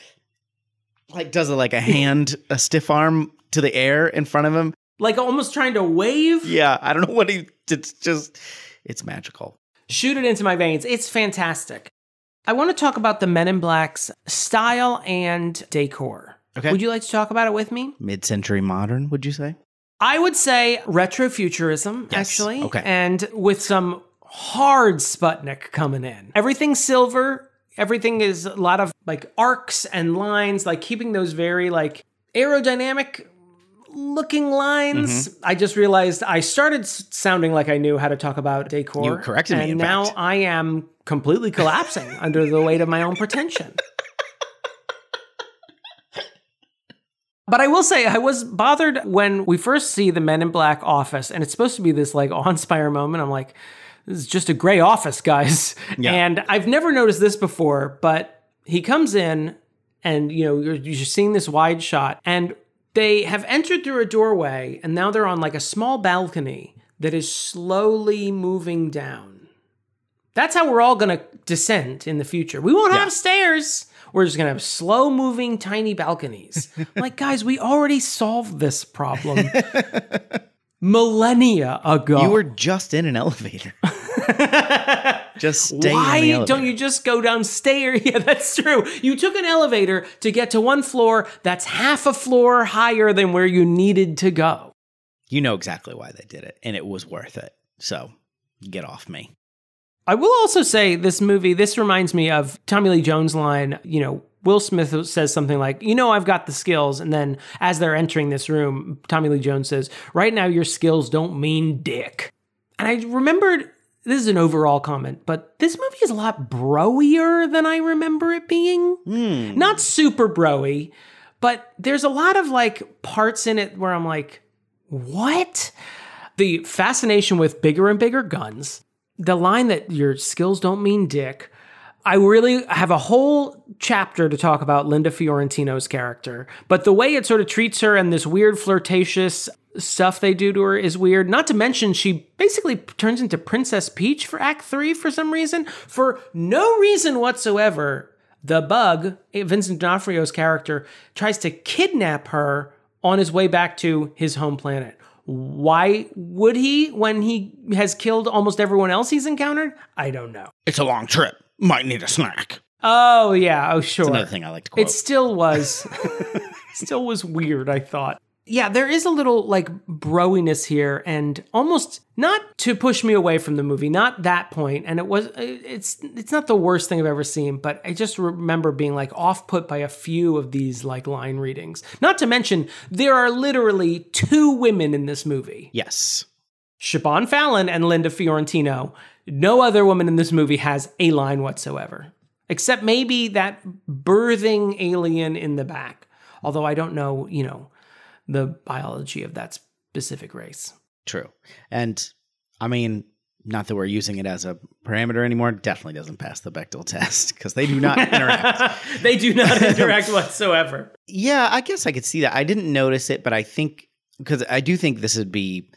does a stiff arm to the air in front of him. Like, almost trying to wave? Yeah. I don't know what it's magical. Shoot it into my veins. It's fantastic. I want to talk about the Men in Black's style and decor. Okay. Would you like to talk about it with me? Mid-century modern, would you say? I would say retrofuturism, actually. Okay. And with some hard Sputnik coming in. Everything's silver. Everything is a lot of like arcs and lines, like keeping those very like aerodynamic looking lines. Mm-hmm. I just realized I started sounding like I knew how to talk about decor. You corrected me, and now fact. I am completely collapsing under the weight of my own pretension. But I will say, I was bothered when we first see the Men in Black office, and it's supposed to be this like awe-inspiring moment. I'm like, this is just a gray office, guys. Yeah. And I've never noticed this before, but he comes in and, you know, you're seeing this wide shot, and they have entered through a doorway, and now they're on like a small balcony that is slowly moving down. That's how we're all going to descend in the future. We won't have stairs. We're just going to have slow-moving, tiny balconies. Like, guys, we already solved this problem millennia ago. You were just in an elevator. Just stay in the Why elevator. don't you just go downstairs? Yeah, that's true. You took an elevator to get to one floor that's half a floor higher than where you needed to go. You know exactly why they did it, and it was worth it. So get off me. I will also say this reminds me of Tommy Lee Jones' line, Will Smith says something like, I've got the skills. And then as they're entering this room, Tommy Lee Jones says, right now your skills don't mean dick. And I remembered, this is an overall comment, but this movie is a lot bro-ier than I remember it being. Not super bro-y, but there's a lot of parts in it where I'm like, what? The fascination with bigger and bigger guns, the line that your skills don't mean dick. I really have a whole chapter to talk about Linda Fiorentino's character, but the way it sort of treats her and this weird flirtatious stuff they do to her is weird. Not to mention she basically turns into Princess Peach for Act 3 for some reason. For no reason whatsoever, the Bug, Vincent D'Onofrio's character, tries to kidnap her on his way back to his home planet. Why would he when he has killed almost everyone else he's encountered? I don't know. It's a long trip. Might need a snack. Oh, yeah. Oh, sure. It's another thing I like to quote. It still was weird, I thought. Yeah, there is a little broiness here, and almost not to push me away from the movie, not that point. And it's not the worst thing I've ever seen, but I just remember being off put by a few of these line readings. Not to mention, there are literally 2 women in this movie. Yes. Siobhan Fallon and Linda Fiorentino. No other woman in this movie has a line whatsoever, except maybe that birthing alien in the back. Although I don't know, the biology of that specific race. True. And I mean, not that we're using it as a parameter anymore, definitely doesn't pass the Bechdel test because they do not interact. They do not interact whatsoever. Yeah, I guess I could see that. I didn't notice it, but I think, because I do think this would be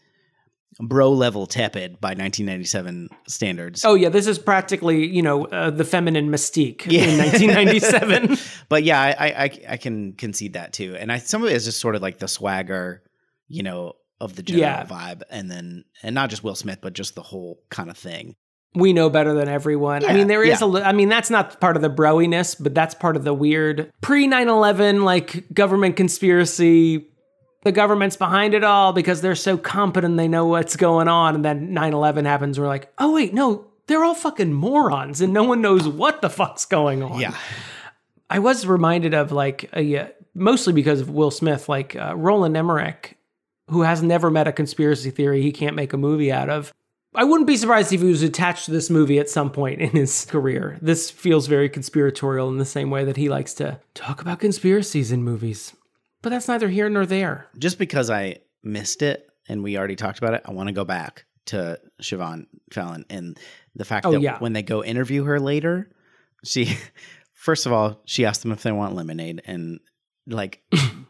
bro level tepid by 1997 standards. Oh yeah, this is practically, the feminine mystique in 1997. But yeah, I can concede that too. And some of it is just sort of like the swagger, of the general vibe, and not just Will Smith, but just the whole kind of thing. We know better than everyone. Yeah, I mean, there is that's not part of the broiness, but that's part of the weird pre 9/11 government conspiracy. The government's behind it all because they're so competent, they know what's going on. And then 9/11 happens. We're like, oh wait, no, they're all fucking morons and no one knows what the fuck's going on. Yeah. I was reminded of mostly because of Will Smith, Roland Emmerich, who has never met a conspiracy theory he can't make a movie out of. I wouldn't be surprised if he was attached to this movie at some point in his career. This feels very conspiratorial in the same way that he likes to talk about conspiracies in movies. But that's neither here nor there. Just because I missed it and we already talked about it, I want to go back to Siobhan Fallon and the fact that when they go interview her later, first of all, she asked them if they want lemonade, and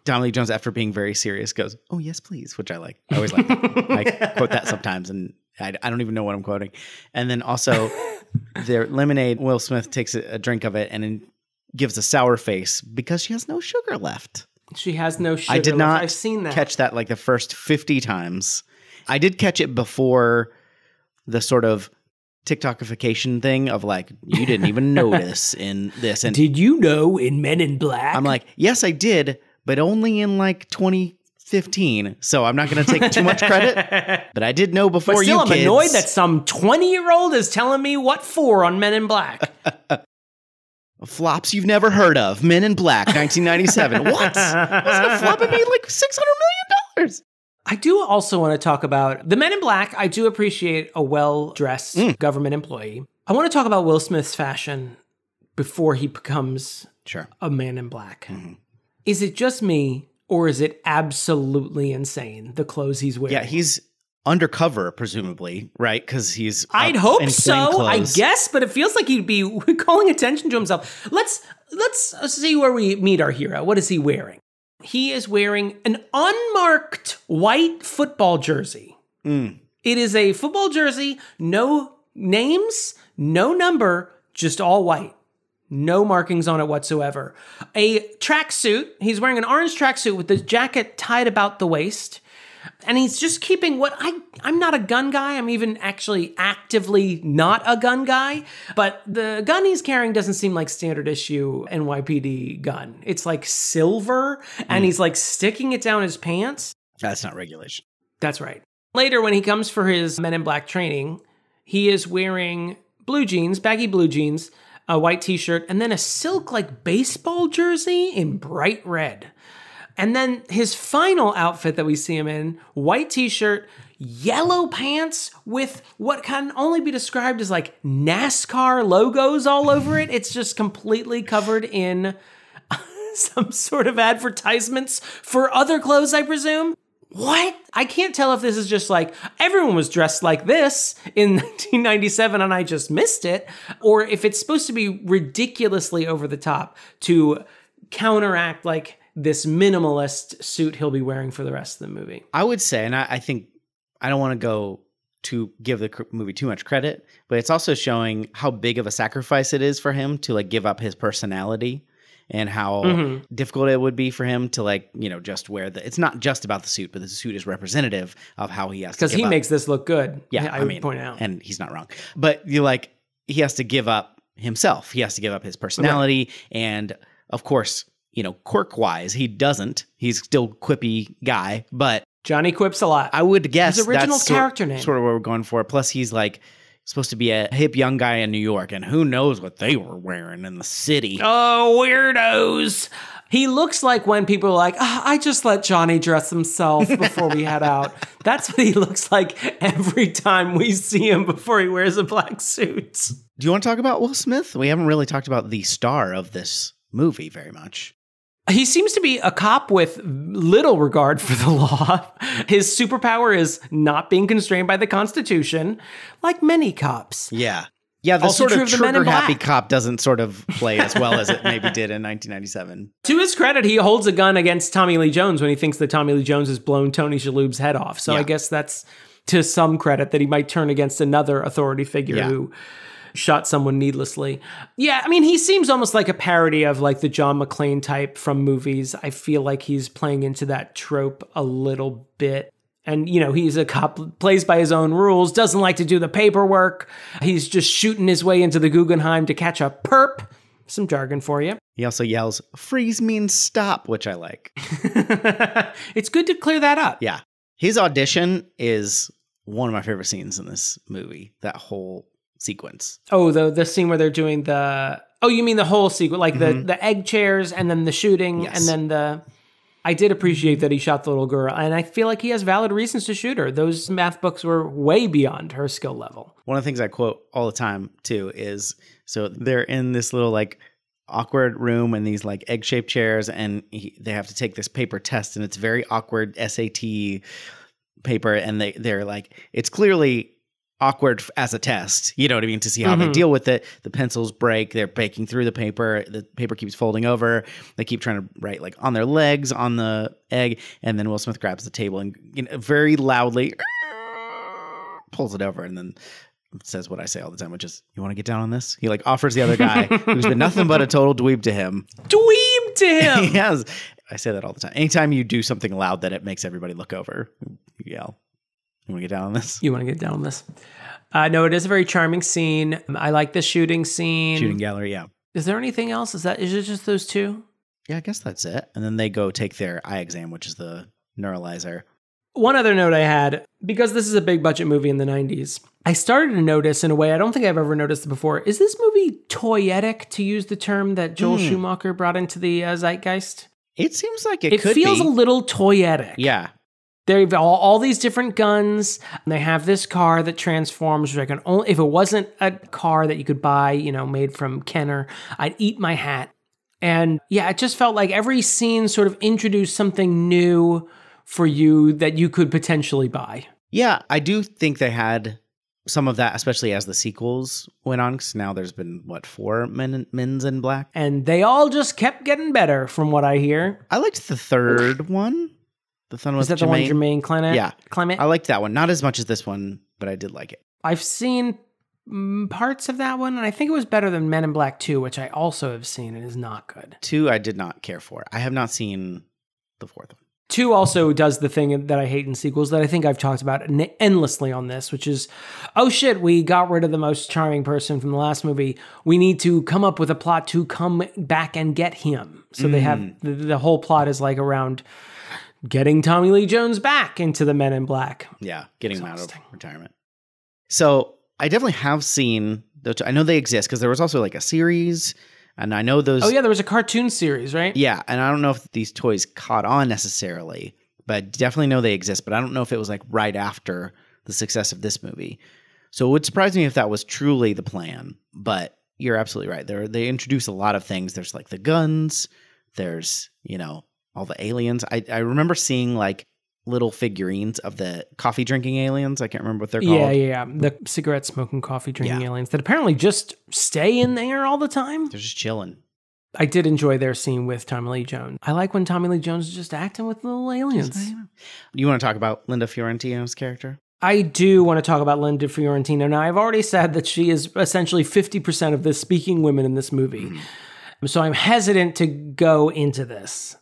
Tommy Lee Jones, after being very serious, goes, "Oh yes, please," which I like. I always like that. I quote that sometimes, and I don't even know what I'm quoting. And then also, their lemonade, Will Smith takes a drink of it and then gives a sour face because she has no sugar left. She has no sugar. I did not I've seen that. Catch that the first 50 times. I did catch it before the sort of TikTokification thing of you didn't even notice in this. And did you know in Men in Black? I'm like, yes, I did, but only in 2015. So I'm not going to take too much credit. But I did know before you kids. I'm annoyed that some 20-year-old is telling me what for on Men in Black. Flops you've never heard of. Men in Black, 1997. What? What's a flop? It made $600 million. I do also want to talk about the Men in Black. I do appreciate a well-dressed government employee. I want to talk about Will Smith's fashion before he becomes a Man in Black. Mm-hmm. Is it just me, or is it absolutely insane, the clothes he's wearing? Yeah, he's undercover, presumably, right? Because he's I'd hope so, I guess, but it feels like he'd be calling attention to himself. Let's see where we meet our hero. What is he wearing? He is wearing an unmarked white football jersey. It is a football jersey, no names, no number, just all white. No markings on it whatsoever. A tracksuit. He's wearing an orange tracksuit with the jacket tied about the waist. And he's just keeping I'm not a gun guy. I'm even actually actively not a gun guy. But the gun he's carrying doesn't seem like standard issue NYPD gun. It's like silver, and he's like sticking it down his pants. That's not regulation. That's right. Later, when he comes for his Men in Black training, he is wearing blue jeans, baggy blue jeans, a white t-shirt, and then a silk like baseball jersey in bright red. And then his final outfit that we see him in, white t-shirt, yellow pants with what can only be described as like NASCAR logos all over it. It's just completely covered in some sort of advertisements for other clothes, I presume. What? I can't tell if this is just like everyone was dressed like this in 1997 and I just missed it, or if it's supposed to be ridiculously over the top to counteract like this minimalist suit he'll be wearing for the rest of the movie. I would say, and I think I don't want to go to give the movie too much credit, but it's also showing how big of a sacrifice it is for him to like give up his personality. And how difficult it would be for him to like, you know, just wear it's not just about the suit, but the suit is representative of how he has to give up. Because he makes this look good. Yeah, I would point out. And he's not wrong. But he has to give up himself. He has to give up his personality. Right. And of course, you know, quirk-wise, he doesn't. He's still quippy guy, but Johnny quips a lot. I would guess his original that's character name. Sort of what we're going for. Plus he's like supposed to be a hip young guy in New York, and who knows what they were wearing in the city. Oh, weirdos. He looks like when people are like, I just let Johnny dress himself before we head out. That's what he looks like every time we see him before he wears a black suit. Do you want to talk about Will Smith? We haven't really talked about the star of this movie very much. He seems to be a cop with little regard for the law. His superpower is not being constrained by the Constitution, like many cops. Yeah. Yeah, the Also sort of trigger-happy Black. cop doesn't sort of play as well as it maybe did in 1997. To his credit, he holds a gun against Tommy Lee Jones when he thinks that Tommy Lee Jones has blown Tony Shalhoub's head off. So yeah. I guess that's to some credit that he might turn against another authority figure who shot someone needlessly. Yeah, I mean, he seems almost like a parody of like the John McClane type from movies. I feel like he's playing into that trope a little bit. And, you know, he's a cop, plays by his own rules, doesn't like to do the paperwork. He's just shooting his way into the Guggenheim to catch a perp. Some jargon for you. He also yells, freeze means stop, which I like. It's good to clear that up. Yeah. His audition is one of my favorite scenes in this movie, that whole sequence. Oh, the scene where they're doing you mean the whole sequence, like the egg chairs and then the shooting and then I did appreciate that he shot the little girl, and I feel like he has valid reasons to shoot her. Those math books were way beyond her skill level. One of the things I quote all the time too is, so they're in this little like awkward room and these like egg-shaped chairs, and they have to take this paper test, and it's very awkward SAT paper, and they're like, it's clearly awkward as a test, you know what I mean, to see how they deal with it. The pencils break, they're baking through the paper keeps folding over, they keep trying to write like on their legs on the egg, and then Will Smith grabs the table and, you know, very loudly pulls it over and then says what I say all the time, which is, you want to get down on this? He like offers the other guy who's been nothing but a total dweeb to him. Dweeb to him! He has. I say that all the time. Anytime you do something loud that it makes everybody look over, you yell. You want to get down on this? You want to get down on this? No, it is a very charming scene. I like the shooting scene. Shooting gallery, yeah. Is there anything else? Is it just those two? Yeah, I guess that's it. And then they go take their eye exam, which is the neuralizer. One other note I had, because this is a big budget movie in the 90s, I started to notice in a way I don't think I've ever noticed before. Is this movie toyetic, to use the term that Joel Schumacher brought into the zeitgeist? It seems like it could be. It feels a little toyetic. Yeah. They've all these different guns. And they have this car that transforms. If it wasn't a car that you could buy, you know, made from Kenner, I'd eat my hat. And yeah, it just felt like every scene sort of introduced something new for you that you could potentially buy. Yeah, I do think they had some of that, especially as the sequels went on, because now there's been, 4 Men's in Black? And they all just kept getting better, from what I hear. I liked the third one. The one with Is that the one Jermaine Clement? Yeah. Clement? I liked that one. Not as much as this one, but I did like it. I've seen parts of that one, and I think it was better than Men in Black 2, which I also have seen and is not good. 2 I did not care for. I have not seen the fourth one. 2 also does the thing that I hate in sequels that I think I've talked about endlessly on this, which is, oh shit, we got rid of the most charming person from the last movie. We need to come up with a plot to come back and get him. So they have, the whole plot is like around getting Tommy Lee Jones back into the Men in Black. Yeah, getting him out of retirement. So I definitely have seen, I know they exist because there was also like a series. And I know those... Oh, yeah, there was a cartoon series, right? Yeah, and I don't know if these toys caught on necessarily, but I definitely know they exist, but I don't know if it was like right after the success of this movie. So it would surprise me if that was truly the plan, but you're absolutely right. They introduce a lot of things. There's like the guns, there's, all the aliens. I remember seeing like little figurines of the coffee drinking aliens. I can't remember what they're called. Yeah. The cigarette smoking, coffee drinking aliens that apparently just stay in there all the time. They're just chilling. I did enjoy their scene with Tommy Lee Jones. I like when Tommy Lee Jones is just acting with little aliens. You want to talk about Linda Fiorentino's character? I do want to talk about Linda Fiorentino. Now, I've already said that she is essentially 50% of the speaking women in this movie. So I'm hesitant to go into this.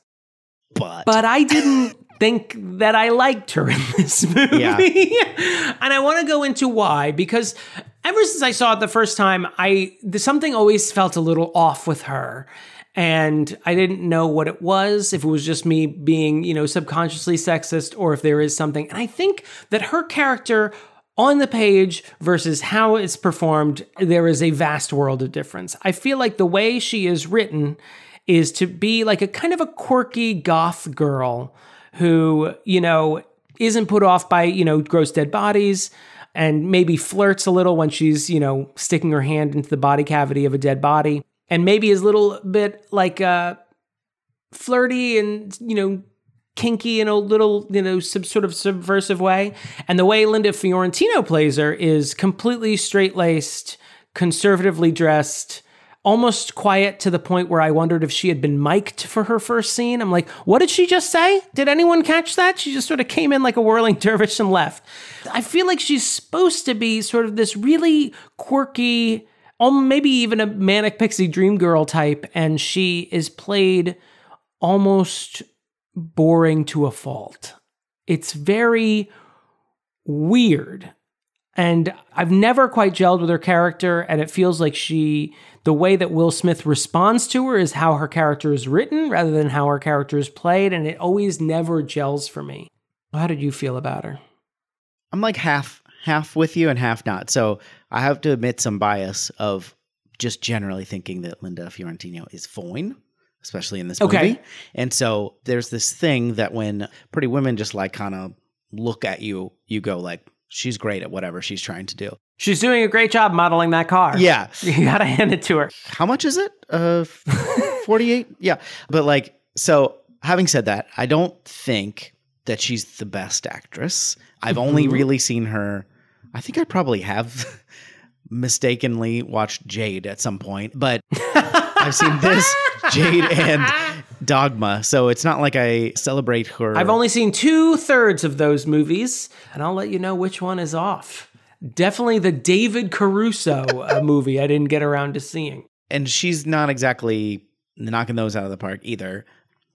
But I didn't think that I liked her in this movie. Yeah. And I want to go into why, because ever since I saw it the first time, something always felt a little off with her. And I didn't know what it was, if it was just me being, subconsciously sexist, or if there is something. And I think that her character on the page versus how it's performed, there is a vast world of difference. I feel like the way she is written is to be like a kind of a quirky goth girl who, isn't put off by, gross dead bodies, and maybe flirts a little when she's, sticking her hand into the body cavity of a dead body, and maybe is a little bit like flirty and, kinky in a little, sort of subversive way. And the way Linda Fiorentino plays her is completely straight-laced, conservatively dressed, almost quiet to the point where I wondered if she had been mic'd for her first scene. I'm like, what did she just say? Did anyone catch that? She just sort of came in like a whirling dervish and left. I feel like she's supposed to be sort of this really quirky, maybe even a manic pixie dream girl type, and she is played almost boring to a fault. It's very weird. And I've never quite gelled with her character, and it feels like the way that Will Smith responds to her is how her character is written rather than how her character is played, and it always never gels for me. How did you feel about her? I'm like half with you and half not. So I have to admit some bias of just generally thinking that Linda Fiorentino is fine, especially in this movie. Okay. And so there's this thing that when pretty women just like kind of look at you, you go like, she's great at whatever she's trying to do. She's doing a great job modeling that car. Yeah. You gotta hand it to her. How much is it? 48? Yeah. But like, so having said that, I don't think that she's the best actress. I've only really seen her, I think I probably have mistakenly watched Jade at some point, but I've seen this, Jade, and Dogma, so it's not like I celebrate her. I've only seen 2/3 of those movies, and I'll let you know which one is off. Definitely the David Caruso movie I didn't get around to seeing. And she's not exactly knocking those out of the park either.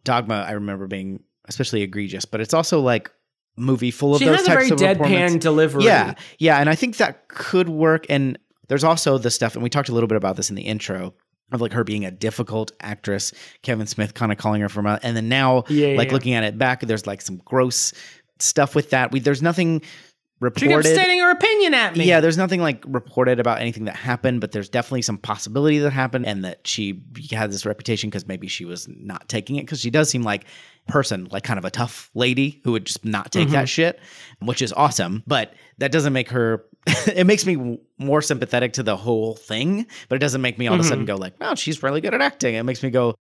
Dogma, I remember being especially egregious, but it's also like a movie full of those types of performances. She has a very deadpan delivery. Yeah, and I think that could work. And there's also the stuff, and we talked a little bit about this in the intro, of like her being a difficult actress, Kevin Smith kind of calling her from out, and then now looking at it back, there's like some gross stuff with that. There's nothing reported. She kept stating her opinion at me. Yeah, there's nothing like reported about anything that happened, but there's definitely some possibility that happened, and that she had this reputation because maybe she was not taking it, because she does seem like a person, like kind of a tough lady who would just not take that shit, which is awesome, but that doesn't make her it makes me more sympathetic to the whole thing, but it doesn't make me all of a sudden go like, wow, she's really good at acting. It makes me go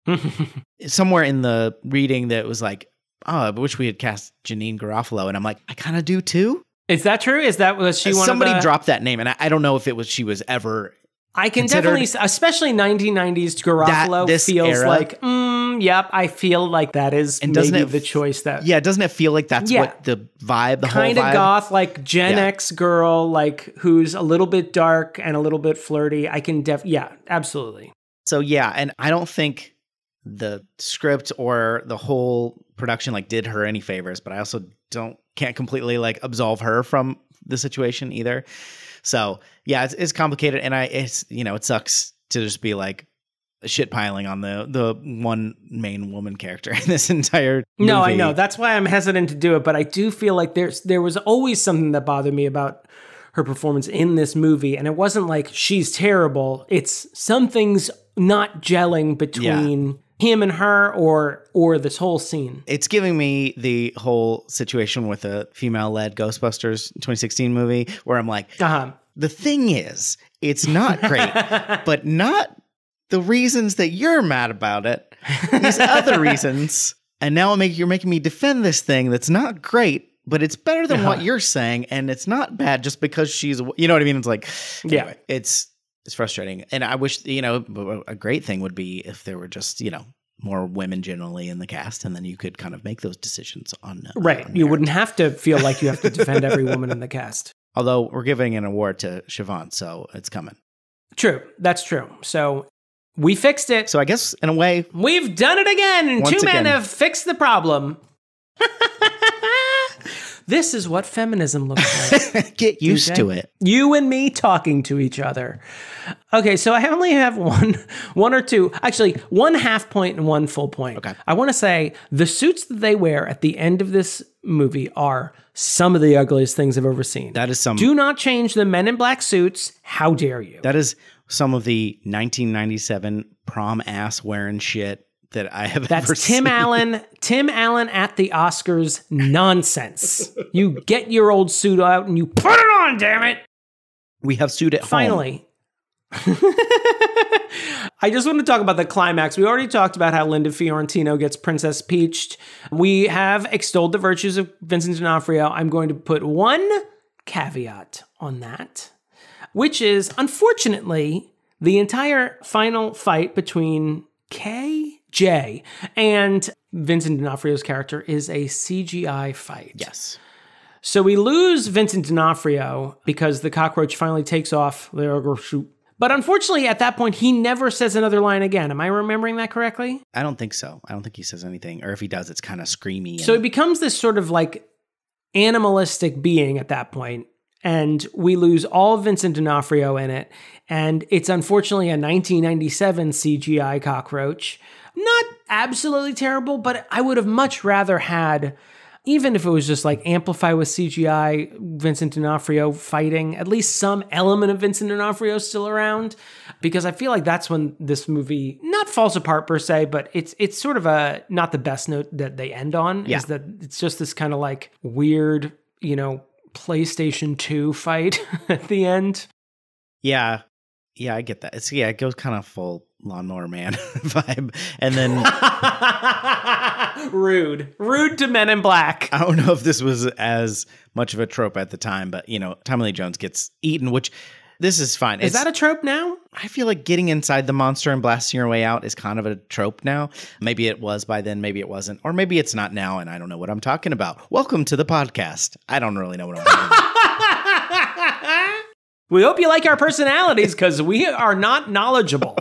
somewhere in the reading that was like, oh, I wish we had cast Janine Garofalo. And I'm like, I kind of do too. Is that true? Is that what she wanted? Somebody dropped that name, and I don't know if it was she was ever I can definitely, especially 1990s Garofalo feels era, like, yep, I feel like that is and maybe the choice that... Yeah, doesn't it feel like that's what the vibe, the whole vibe? Kind of goth, like Gen X girl, like who's a little bit dark and a little bit flirty. I can absolutely. So yeah, and I don't think the script or the whole production like did her any favors, but I also can't completely like absolve her from the situation either. So yeah, it's complicated, and it sucks to just be like shit piling on the one main woman character in this entire movie. No, I know. That's why I'm hesitant to do it, but I do feel like there was always something that bothered me about her performance in this movie, and it wasn't like she's terrible. It's something's not gelling between him and her or this whole scene. It's giving me the whole situation with a female-led Ghostbusters 2016 movie where I'm like, the thing is, it's not great, but not the reasons that you're mad about it. These other reasons. And now you're making me defend this thing that's not great, but it's better than what you're saying, and it's not bad just because she's, you know what I mean? It's like, anyway, it's frustrating. And I wish, a great thing would be if there were just, more women generally in the cast, and then you could kind of make those decisions on right. You wouldn't have to feel like you have to defend every woman in the cast. Although we're giving an award to Siobhan, so it's coming. True. That's true. So we fixed it. So I guess in a way, we've done it again, and two men have fixed the problem. This is what feminism looks like. Get used to it. You and me talking to each other. Okay, so I only have one or two, actually 1 half point and 1 full point. Okay. I want to say the suits that they wear at the end of this movie are some of the ugliest things I've ever seen. That is some. Do not change the Men in Black suits. How dare you? That is some of the 1997 prom ass wearing shit that I have ever seen. Tim Allen at the Oscars nonsense. You get your old suit out and you put it on, damn it. We have suit at Finally. I just want to talk about the climax. We already talked about how Linda Fiorentino gets Princess Peached. We have extolled the virtues of Vincent D'Onofrio. I'm going to put one caveat on that, which is, unfortunately, the entire final fight between Jay and Vincent D'Onofrio's character is a CGI fight. Yes. So we lose Vincent D'Onofrio because the cockroach finally takes off. But unfortunately, at that point, he never says another line again. Am I remembering that correctly? I don't think so. I don't think he says anything. Or if he does, it's kind of screamy. So he becomes this sort of like animalistic being at that point. And we lose all of Vincent D'Onofrio in it. And it's unfortunately a 1997 CGI cockroach. Not absolutely terrible, but I would have much rather had, even if it was just like amplify with CGI, Vincent D'Onofrio fighting, at least some element of Vincent D'Onofrio still around, because I feel like that's when this movie not falls apart per se, but it's sort of a not the best note that they end on. Is that it's just this kind of like weird, PlayStation 2 fight at the end. Yeah, I get that. It goes kind of full Lawnmower Man vibe, and then rude to Men in Black. I don't know if this was as much of a trope at the time, but Tommy Lee Jones gets eaten, which this is fine. Is that a trope now? I feel like getting inside the monster and blasting your way out is kind of a trope now. Maybe it was by then, maybe it wasn't, or maybe it's not now, and I don't know what I'm talking about. Welcome to the podcast. I don't really know what I'm talking about. We hope you like our personalities because we are not knowledgeable.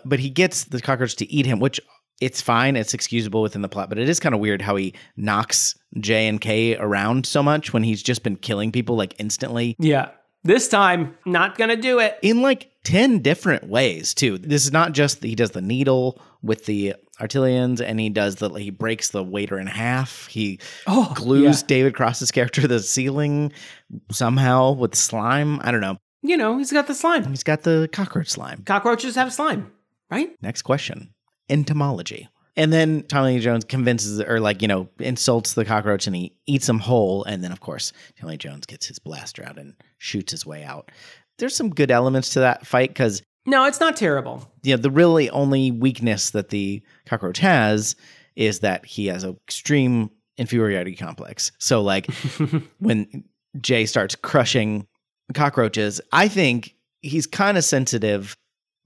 But he gets the cockroach to eat him, which it's fine. It's excusable within the plot, but it is kind of weird how he knocks J and K around so much when he's just been killing people like instantly. Yeah. This time, not gonna do it. In like 10 different ways, too. This is not just that he does the needle with the Artillians, and he breaks the waiter in half. He glues David Cross's character to the ceiling somehow with slime. I don't know. He's got the slime. He's got the cockroach slime. Cockroaches have slime, right? Next question. Entomology. And then Tommy Lee Jones convinces, or insults the cockroach, and he eats him whole. And then, of course, Tommy Lee Jones gets his blaster out and shoots his way out. There's some good elements to that fight because... No, it's not terrible. The really only weakness that the cockroach has is that he has an extreme inferiority complex. So, like, when Jay starts crushing cockroaches, I think he's kind of sensitive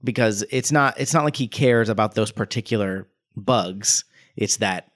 because it's not like he cares about those particular bugs. It's that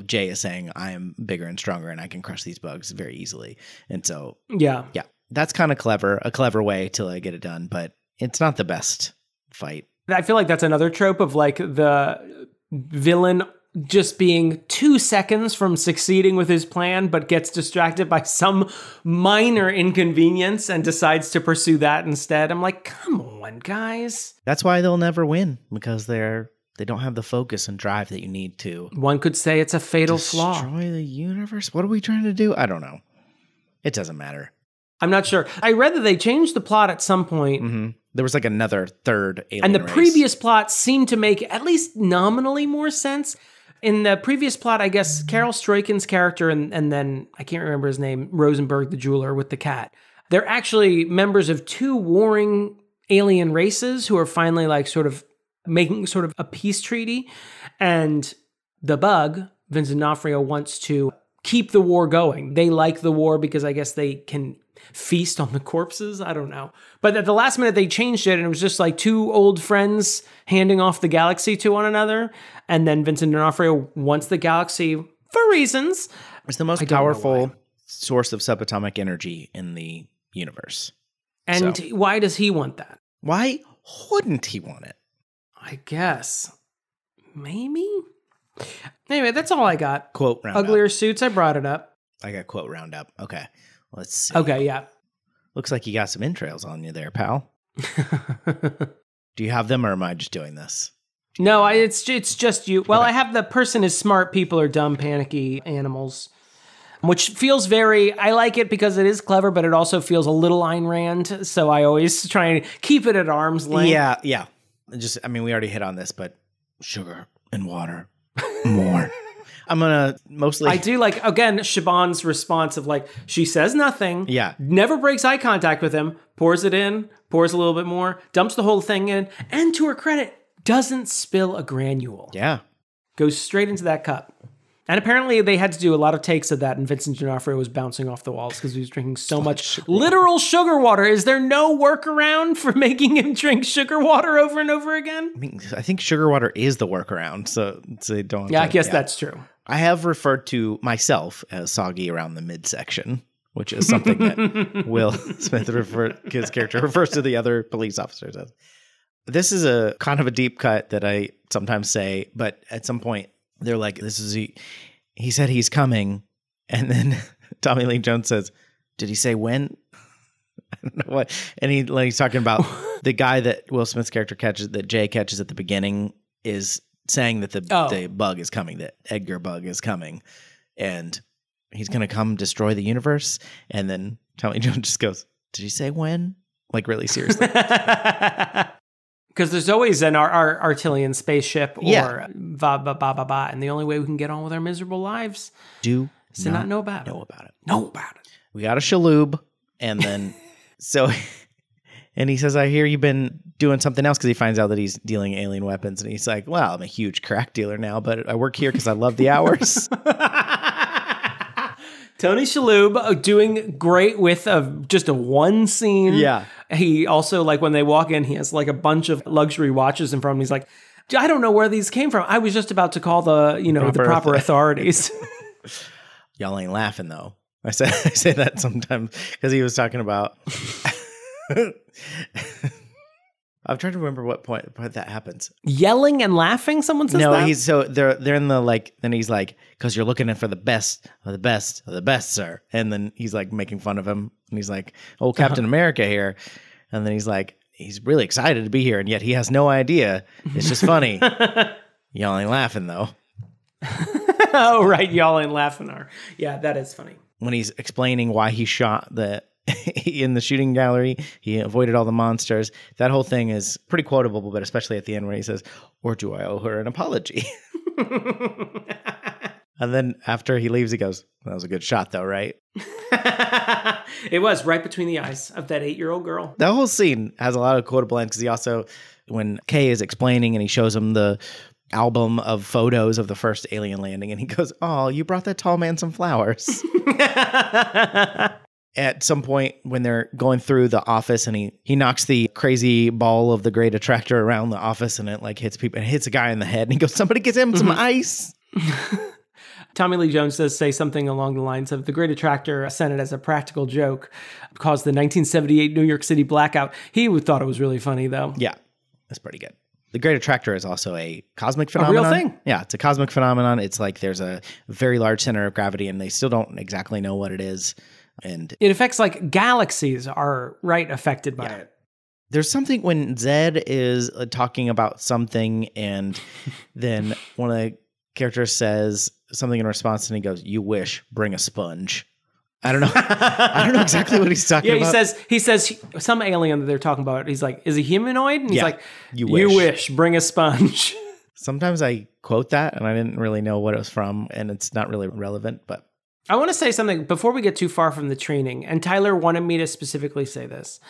Jay is saying I am bigger and stronger and I can crush these bugs very easily. And so yeah, that's kind of a clever way to get it done, but it's not the best fight I feel like that's another trope of like the villain just being 2 seconds from succeeding with his plan, but gets distracted by some minor inconvenience and decides to pursue that instead. I'm like, come on, guys. That's why they'll never win, because they don't have the focus and drive that you need to. One could say it's a fatal flaw. Destroy the universe? What are we trying to do? I don't know. It doesn't matter. I'm not sure. I read that they changed the plot at some point. Mm-hmm. There was like another third alien and the race. previous plot seemed to make at least nominally more sense. In the previous plot, I guess Carol Stroiken's character and then, I can't remember his name, Rosenberg the jeweler with the cat. They're actually members of 2 warring alien races who are finally like sort of making sort of a peace treaty. And the bug, Vincent D'Onofrio, wants to keep the war going. They like the war because I guess they can feast on the corpses. I don't know. But at the last minute, they changed it, and it was just like 2 old friends handing off the galaxy to one another. And then Vincent D'Onofrio wants the galaxy for reasons. It's the most powerful source of subatomic energy in the universe. And why does he want that? Why wouldn't he want it? I guess. Maybe? Anyway, that's all I got. Quote roundup. Uglier suits, I brought it up. I got quote roundup. Okay. Let's see. Okay, yeah. Looks like you got some entrails on you there, pal. Do you have them, or am I just doing this? No, it's just you. Well, okay. I have the person is smart, people are dumb, panicky animals, which feels very, I like it because it is clever, but it also feels a little Ayn Rand, so I always try and keep it at arm's length. Yeah. Just, I mean, we already hit on this, but sugar and water, more. I'm going to mostly... I do like, again, Shaban's response of like, she says nothing. Yeah. Never breaks eye contact with him. Pours it in. Pours a little bit more. Dumps the whole thing in. And to her credit, doesn't spill a granule. Yeah. Goes straight into that cup. And apparently they had to do a lot of takes of that, and Vincent D'Onofrio was bouncing off the walls because he was drinking so much literal sugar water. Is there no workaround for making him drink sugar water over and over again? I think sugar water is the workaround, so they don't... Yeah, I guess that's true. I have referred to myself as soggy around the midsection, which is something that Will Smith, his character, refers to the other police officers as. This is a kind of a deep cut that I sometimes say, but at some point they're like, he said he's coming. And then Tommy Lee Jones says, did he say when? I don't know what. And he's talking about the guy that Will Smith's character catches, that Jay catches at the beginning, is saying that the bug is coming, that Edgar bug is coming, and he's going to come destroy the universe. And then Tommy Jones just goes, did he say when? Like, really seriously. Because there's always an Artillian spaceship or ba, and the only way we can get on with our miserable lives is to not know about it. We got a Shalhoub, and then and he says, I hear you've been doing something else, because he finds out that he's dealing alien weapons, and he's like, well, I'm a huge crack dealer now, but I work here because I love the hours. Tony Shalhoub doing great with just a one scene. Yeah. He also, like, when they walk in, he has like a bunch of luxury watches in front of him. He's like, I don't know where these came from. I was just about to call the proper authorities. Y'all ain't laughing though. I say that sometimes because he was talking about. I'm trying to remember what point that happens. Yelling and laughing? Someone says that? They're in the, like, then he's like, because you're looking for the best of the best of the best, sir. And then he's like making fun of him. And he's like, oh, Captain America here. And then he's like, he's really excited to be here. And yet he has no idea. It's just funny. Y'all ain't laughing though. Oh, right. Y'all ain't laughing. Yeah, that is funny. When he's explaining why he shot in the shooting gallery, he avoided all the monsters. That whole thing is pretty quotable, but especially at the end where he says, or do I owe her an apology? And then after he leaves, he goes, that was a good shot though, right? It was right between the eyes of that 8-year-old girl. That whole scene has a lot of quotable lines, because he also, when Kay is explaining and he shows him the album of photos of the first alien landing, and he goes, oh, you brought that tall man some flowers. At some point when they're going through the office, and he knocks the crazy ball of the great attractor around the office, and it like hits people, and hits a guy in the head, and he goes, somebody get him some ice. Tommy Lee Jones does say something along the lines of, the great attractor sent it as a practical joke, caused the 1978 New York City blackout. He thought it was really funny though. Yeah, that's pretty good. The Great Attractor is also a cosmic phenomenon. A real thing? Yeah, it's a cosmic phenomenon. It's like there's a very large center of gravity, and they still don't exactly know what it is. And it affects, like, galaxies are affected by it. There's something when Zed is talking about something, and then one of the characters says something in response, and he goes, "You wish, bring a sponge." I don't know. I don't know exactly what he's talking about. He says some alien that they're talking about. He's like, is he humanoid? And he's like, you wish, bring a sponge. Sometimes I quote that and I didn't really know what it was from, and it's not really relevant, but. I want to say something before we get too far from the training. And Tyler wanted me to specifically say this.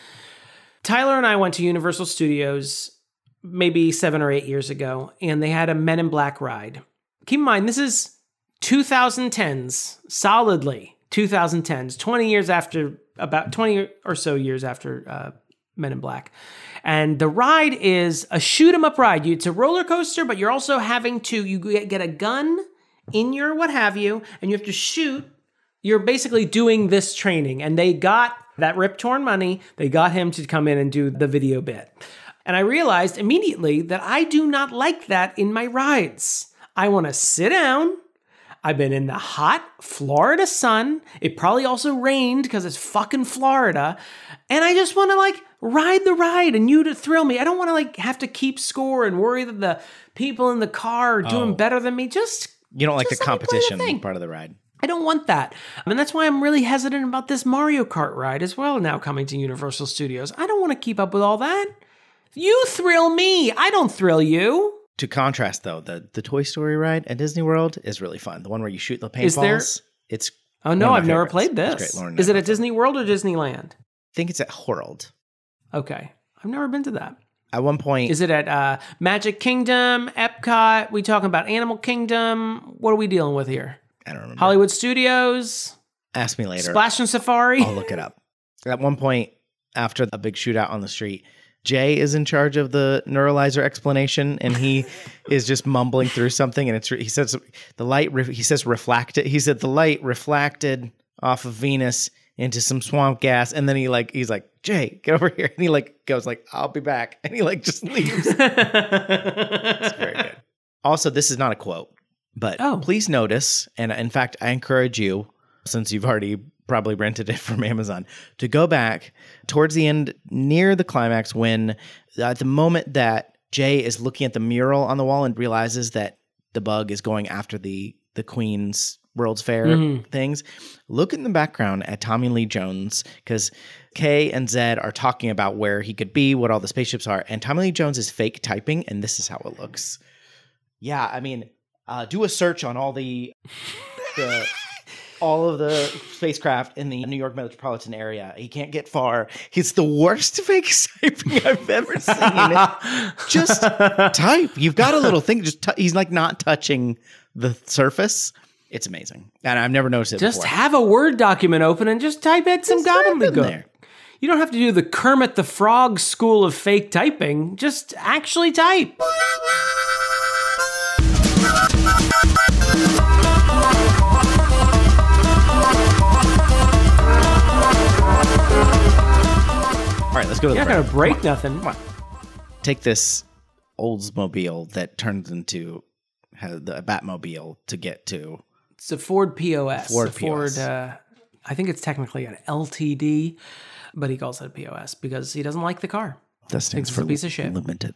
Tyler and I went to Universal Studios maybe 7 or 8 years ago, and they had a Men in Black ride. Keep in mind, this is 2010s, solidly. 2010s, 20 years after, about 20 or so years after Men in Black. And the ride is a shoot 'em up ride. It's a roller coaster, but you're also having to, you get a gun in your what have you, and you have to shoot. You're basically doing this training. And they got that Rip Torn money. They got him to come in and do the video bit. And I realized immediately that I do not like that in my rides. I want to sit down. I've been in the hot Florida sun. It probably also rained because it's fucking Florida. And I just want to like ride the ride and you to thrill me. I don't want to like have to keep score and worry that the people in the car are doing better than me. You don't like the competition part of the ride. I don't want that. I mean, that's why I'm really hesitant about this Mario Kart ride as well now coming to Universal Studios. I don't want to keep up with all that. You thrill me. I don't thrill you. To contrast, though, the Toy Story ride at Disney World is really fun. The one where you shoot the paintballs. It's oh no, I've never played this. Is it at Disney World or Disneyland? I think it's at World. Okay, I've never been to that. At one point, is it at Magic Kingdom, Epcot? We talking about Animal Kingdom? What are we dealing with here? I don't remember. Hollywood Studios. Ask me later. Splash and Safari. I'll look it up. At one point, after a big shootout on the street, Jay is in charge of the neuralizer explanation, and he is just mumbling through something. And he says the light. He says reflected. He said the light reflected off of Venus into some swamp gas, and then he's like, Jay, get over here, and he goes I'll be back, and he just leaves. It's very good. Also, this is not a quote, but please notice, and in fact, I encourage you, since you've already probably rented it from Amazon, to go back towards the end near the climax when at the moment that Jay is looking at the mural on the wall and realizes that the bug is going after the Queen's World's Fair things. Look in the background at Tommy Lee Jones, because Kay and Zed are talking about where he could be, what all the spaceships are, and Tommy Lee Jones is fake typing, and this is how it looks. Yeah, I mean, do a search on all all of the spacecraft in the New York metropolitan area. He can't get far. He's the worst fake typing I've ever seen. Just type. You've got a little thing. He's not touching the surface. It's amazing. And I've never noticed it before. Just have a Word document open and just type in some gobbledygook. You don't have to do the Kermit the Frog school of fake typing. Just actually type. All right, let's go to the break. You're not going to break nothing. Come on. Take this Oldsmobile that turns into the Batmobile to get to. It's a Ford POS. Ford, I think it's technically an LTD, but he calls it a POS because he doesn't like the car. That stands for a piece of shit. Limited.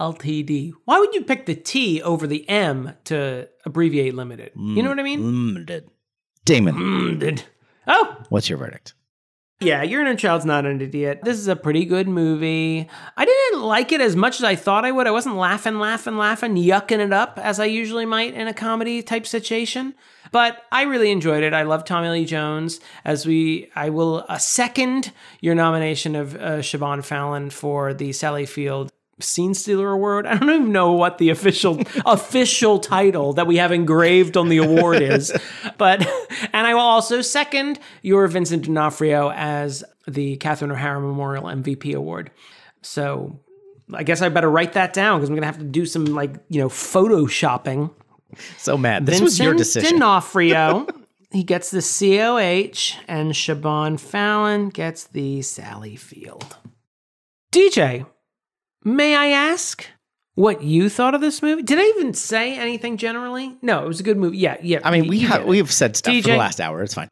LTD. Why would you pick the T over the M to abbreviate limited? You know what I mean? Limited. Damon. Limited. Oh! What's your verdict? Yeah, Your Inner Child's Not an Idiot. This is a pretty good movie. I didn't like it as much as I thought I would. I wasn't laughing, yucking it up as I usually might in a comedy type situation. But I really enjoyed it. I love Tommy Lee Jones. I will second your nomination of Siobhan Fallon for the Sally Field Scene Stealer Award. I don't even know what the official title that we have engraved on the award is. And I will also second your Vincent D'Onofrio as the Catherine O'Hara Memorial MVP Award. So I guess I better write that down because I'm going to have to do some photoshopping. So mad. This was your decision. D'Onofrio, he gets the COH, and Siobhan Fallon gets the Sally Field. DJ, may I ask what you thought of this movie? Did I even say anything generally? No, it was a good movie. Yeah. I mean, we've said stuff DJ? for the last hour. It's fine.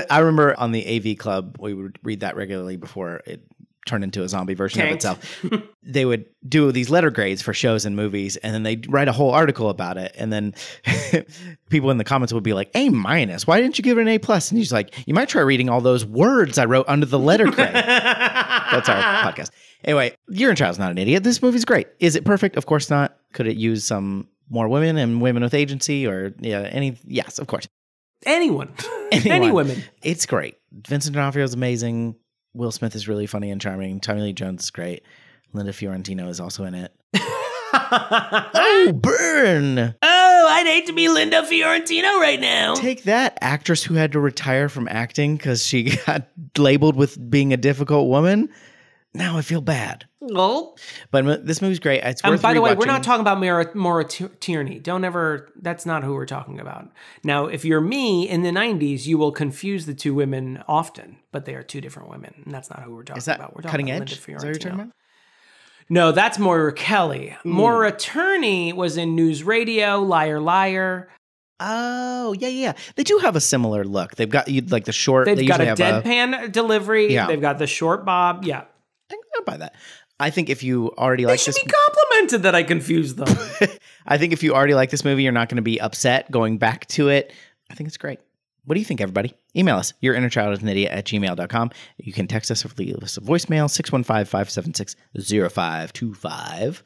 I remember on the AV Club, we would read that regularly before it turned into a zombie version of itself. They would do these letter grades for shows and movies, and then they'd write a whole article about it. And then people in the comments would be like, A-. Why didn't you give it an A+? And he's like, you might try reading all those words I wrote under the letter grade. That's our podcast. Anyway, Your Inner Child's not an idiot. This movie's great. Is it perfect? Of course not. Could it use some more women and women with agency or yes, of course. Anyone. Any women. It's great. Vincent D'Onofrio is amazing. Will Smith is really funny and charming. Tommy Lee Jones is great. Linda Fiorentino is also in it. Oh, burn! Oh, I'd hate to be Linda Fiorentino right now. Take that, actress who had to retire from acting because she got labeled with being a difficult woman. Now I feel bad. Well, but this movie's great. It's worth by the way, rewatching. we're not talking about Maura Tierney. Don't ever. That's not who we're talking about. Now, if you're me in the '90s, you will confuse the two women often, but they are two different women, and that's not who we're talking about. We're talking Cutting about Edge? Linda Is that what Fiorentino. you're talking about? No, that's Moira Kelly. Maura Tierney was in News Radio, Liar Liar. Oh, yeah. They do have a similar look. They've got like the short. They've got a have deadpan delivery. Yeah. They've got the short bob. Yeah. I'll buy that. I think if you already like They should this, be complimented that I confused them. I think if you already like this movie, you're not going to be upset going back to it. I think it's great. What do you think, everybody? Email us, yourinnerchildisanidiot@gmail.com. You can text us or leave us a voicemail, 615-576-0525.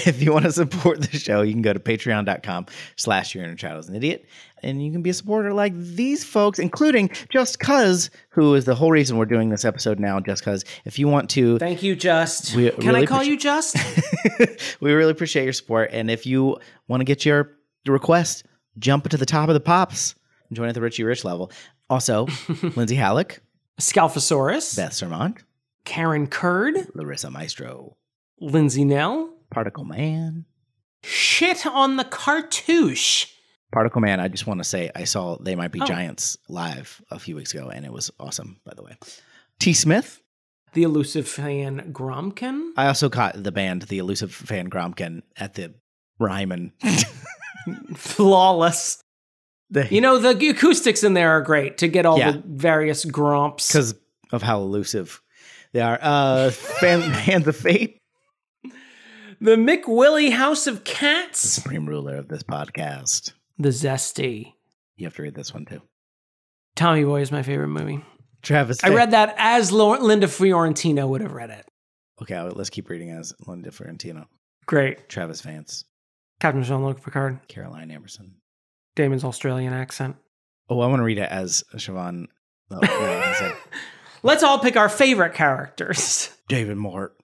If you want to support the show, you can go to patreon.com/yourinnerchildisanidiot. And you can be a supporter like these folks, including Just Cuz, who is the whole reason we're doing this episode now, Just Cuz. If you want to... Thank you, Just. Can I call you Just? We really appreciate your support. And if you want to get your request, jump to the top of the pops and join at the Richie Rich level. Also, Lindsay Halik, Scalfasaurus, Beth Surmont, Karen Kurd, Larissa Maestro, Lindsay Nell, Particle Man. Shit on the Cartouche. Particle Man, I just want to say I saw They Might Be Giants live a few weeks ago, and it was awesome, by the way. T. Smith. The Elusive fan Gromkin. I also caught the band, the Elusive fan Gromkin, at the Ryman. Flawless. The acoustics in there are great to get all the various gromps. Because of how elusive they are. Hands of Fate. The McWilley House of Cats. The supreme ruler of this podcast. The Zesty. You have to read this one too. Tommy Boy is my favorite movie. Travis. I read that as Linda Fiorentino would have read it. Okay, let's keep reading as Linda Fiorentino. Great. Travis Vance. Captain Jean-Luc Picard. Caroline Amberson. Damon's Australian accent. Oh, I want to read it as Siobhan. Let's all pick our favorite characters. David Mort.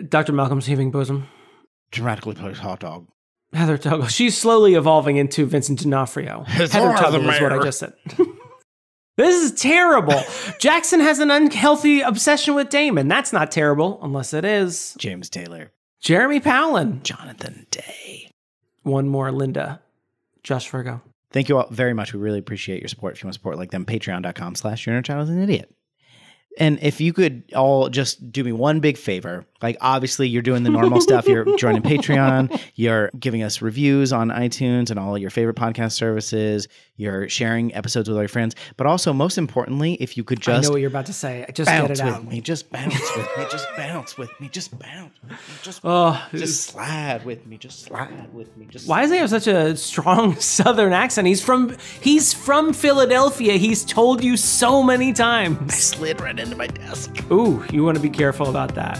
Dr. Malcolm's Heaving Bosom. Dramatically plays hot dog. Heather Tuggle. She's slowly evolving into Vincent D'Onofrio. Heather Tuggle is what I just said. This is terrible. Jackson has an unhealthy obsession with Damon. That's not terrible, unless it is. James Taylor. Jeremy Powlen. Jonathon Day. One more Linda. Josh Frigo. Thank you all very much. We really appreciate your support. If you want to support like them, patreon.com/yourinnerchildisanidiot. And if you could all just do me one big favor, like obviously you're doing the normal stuff. You're joining Patreon. You're giving us reviews on iTunes and all your favorite podcast services. You're sharing episodes with all your friends. But also, most importantly, if you could just... I know what you're about to say. Just get it out. With me. Just bounce with me. Just bounce with me. Just bounce with me. Just slide with me. Just slide with me. Why does he have such a strong Southern accent? He's from Philadelphia. He's told you so many times. I slid right into my desk. Ooh, you want to be careful about that.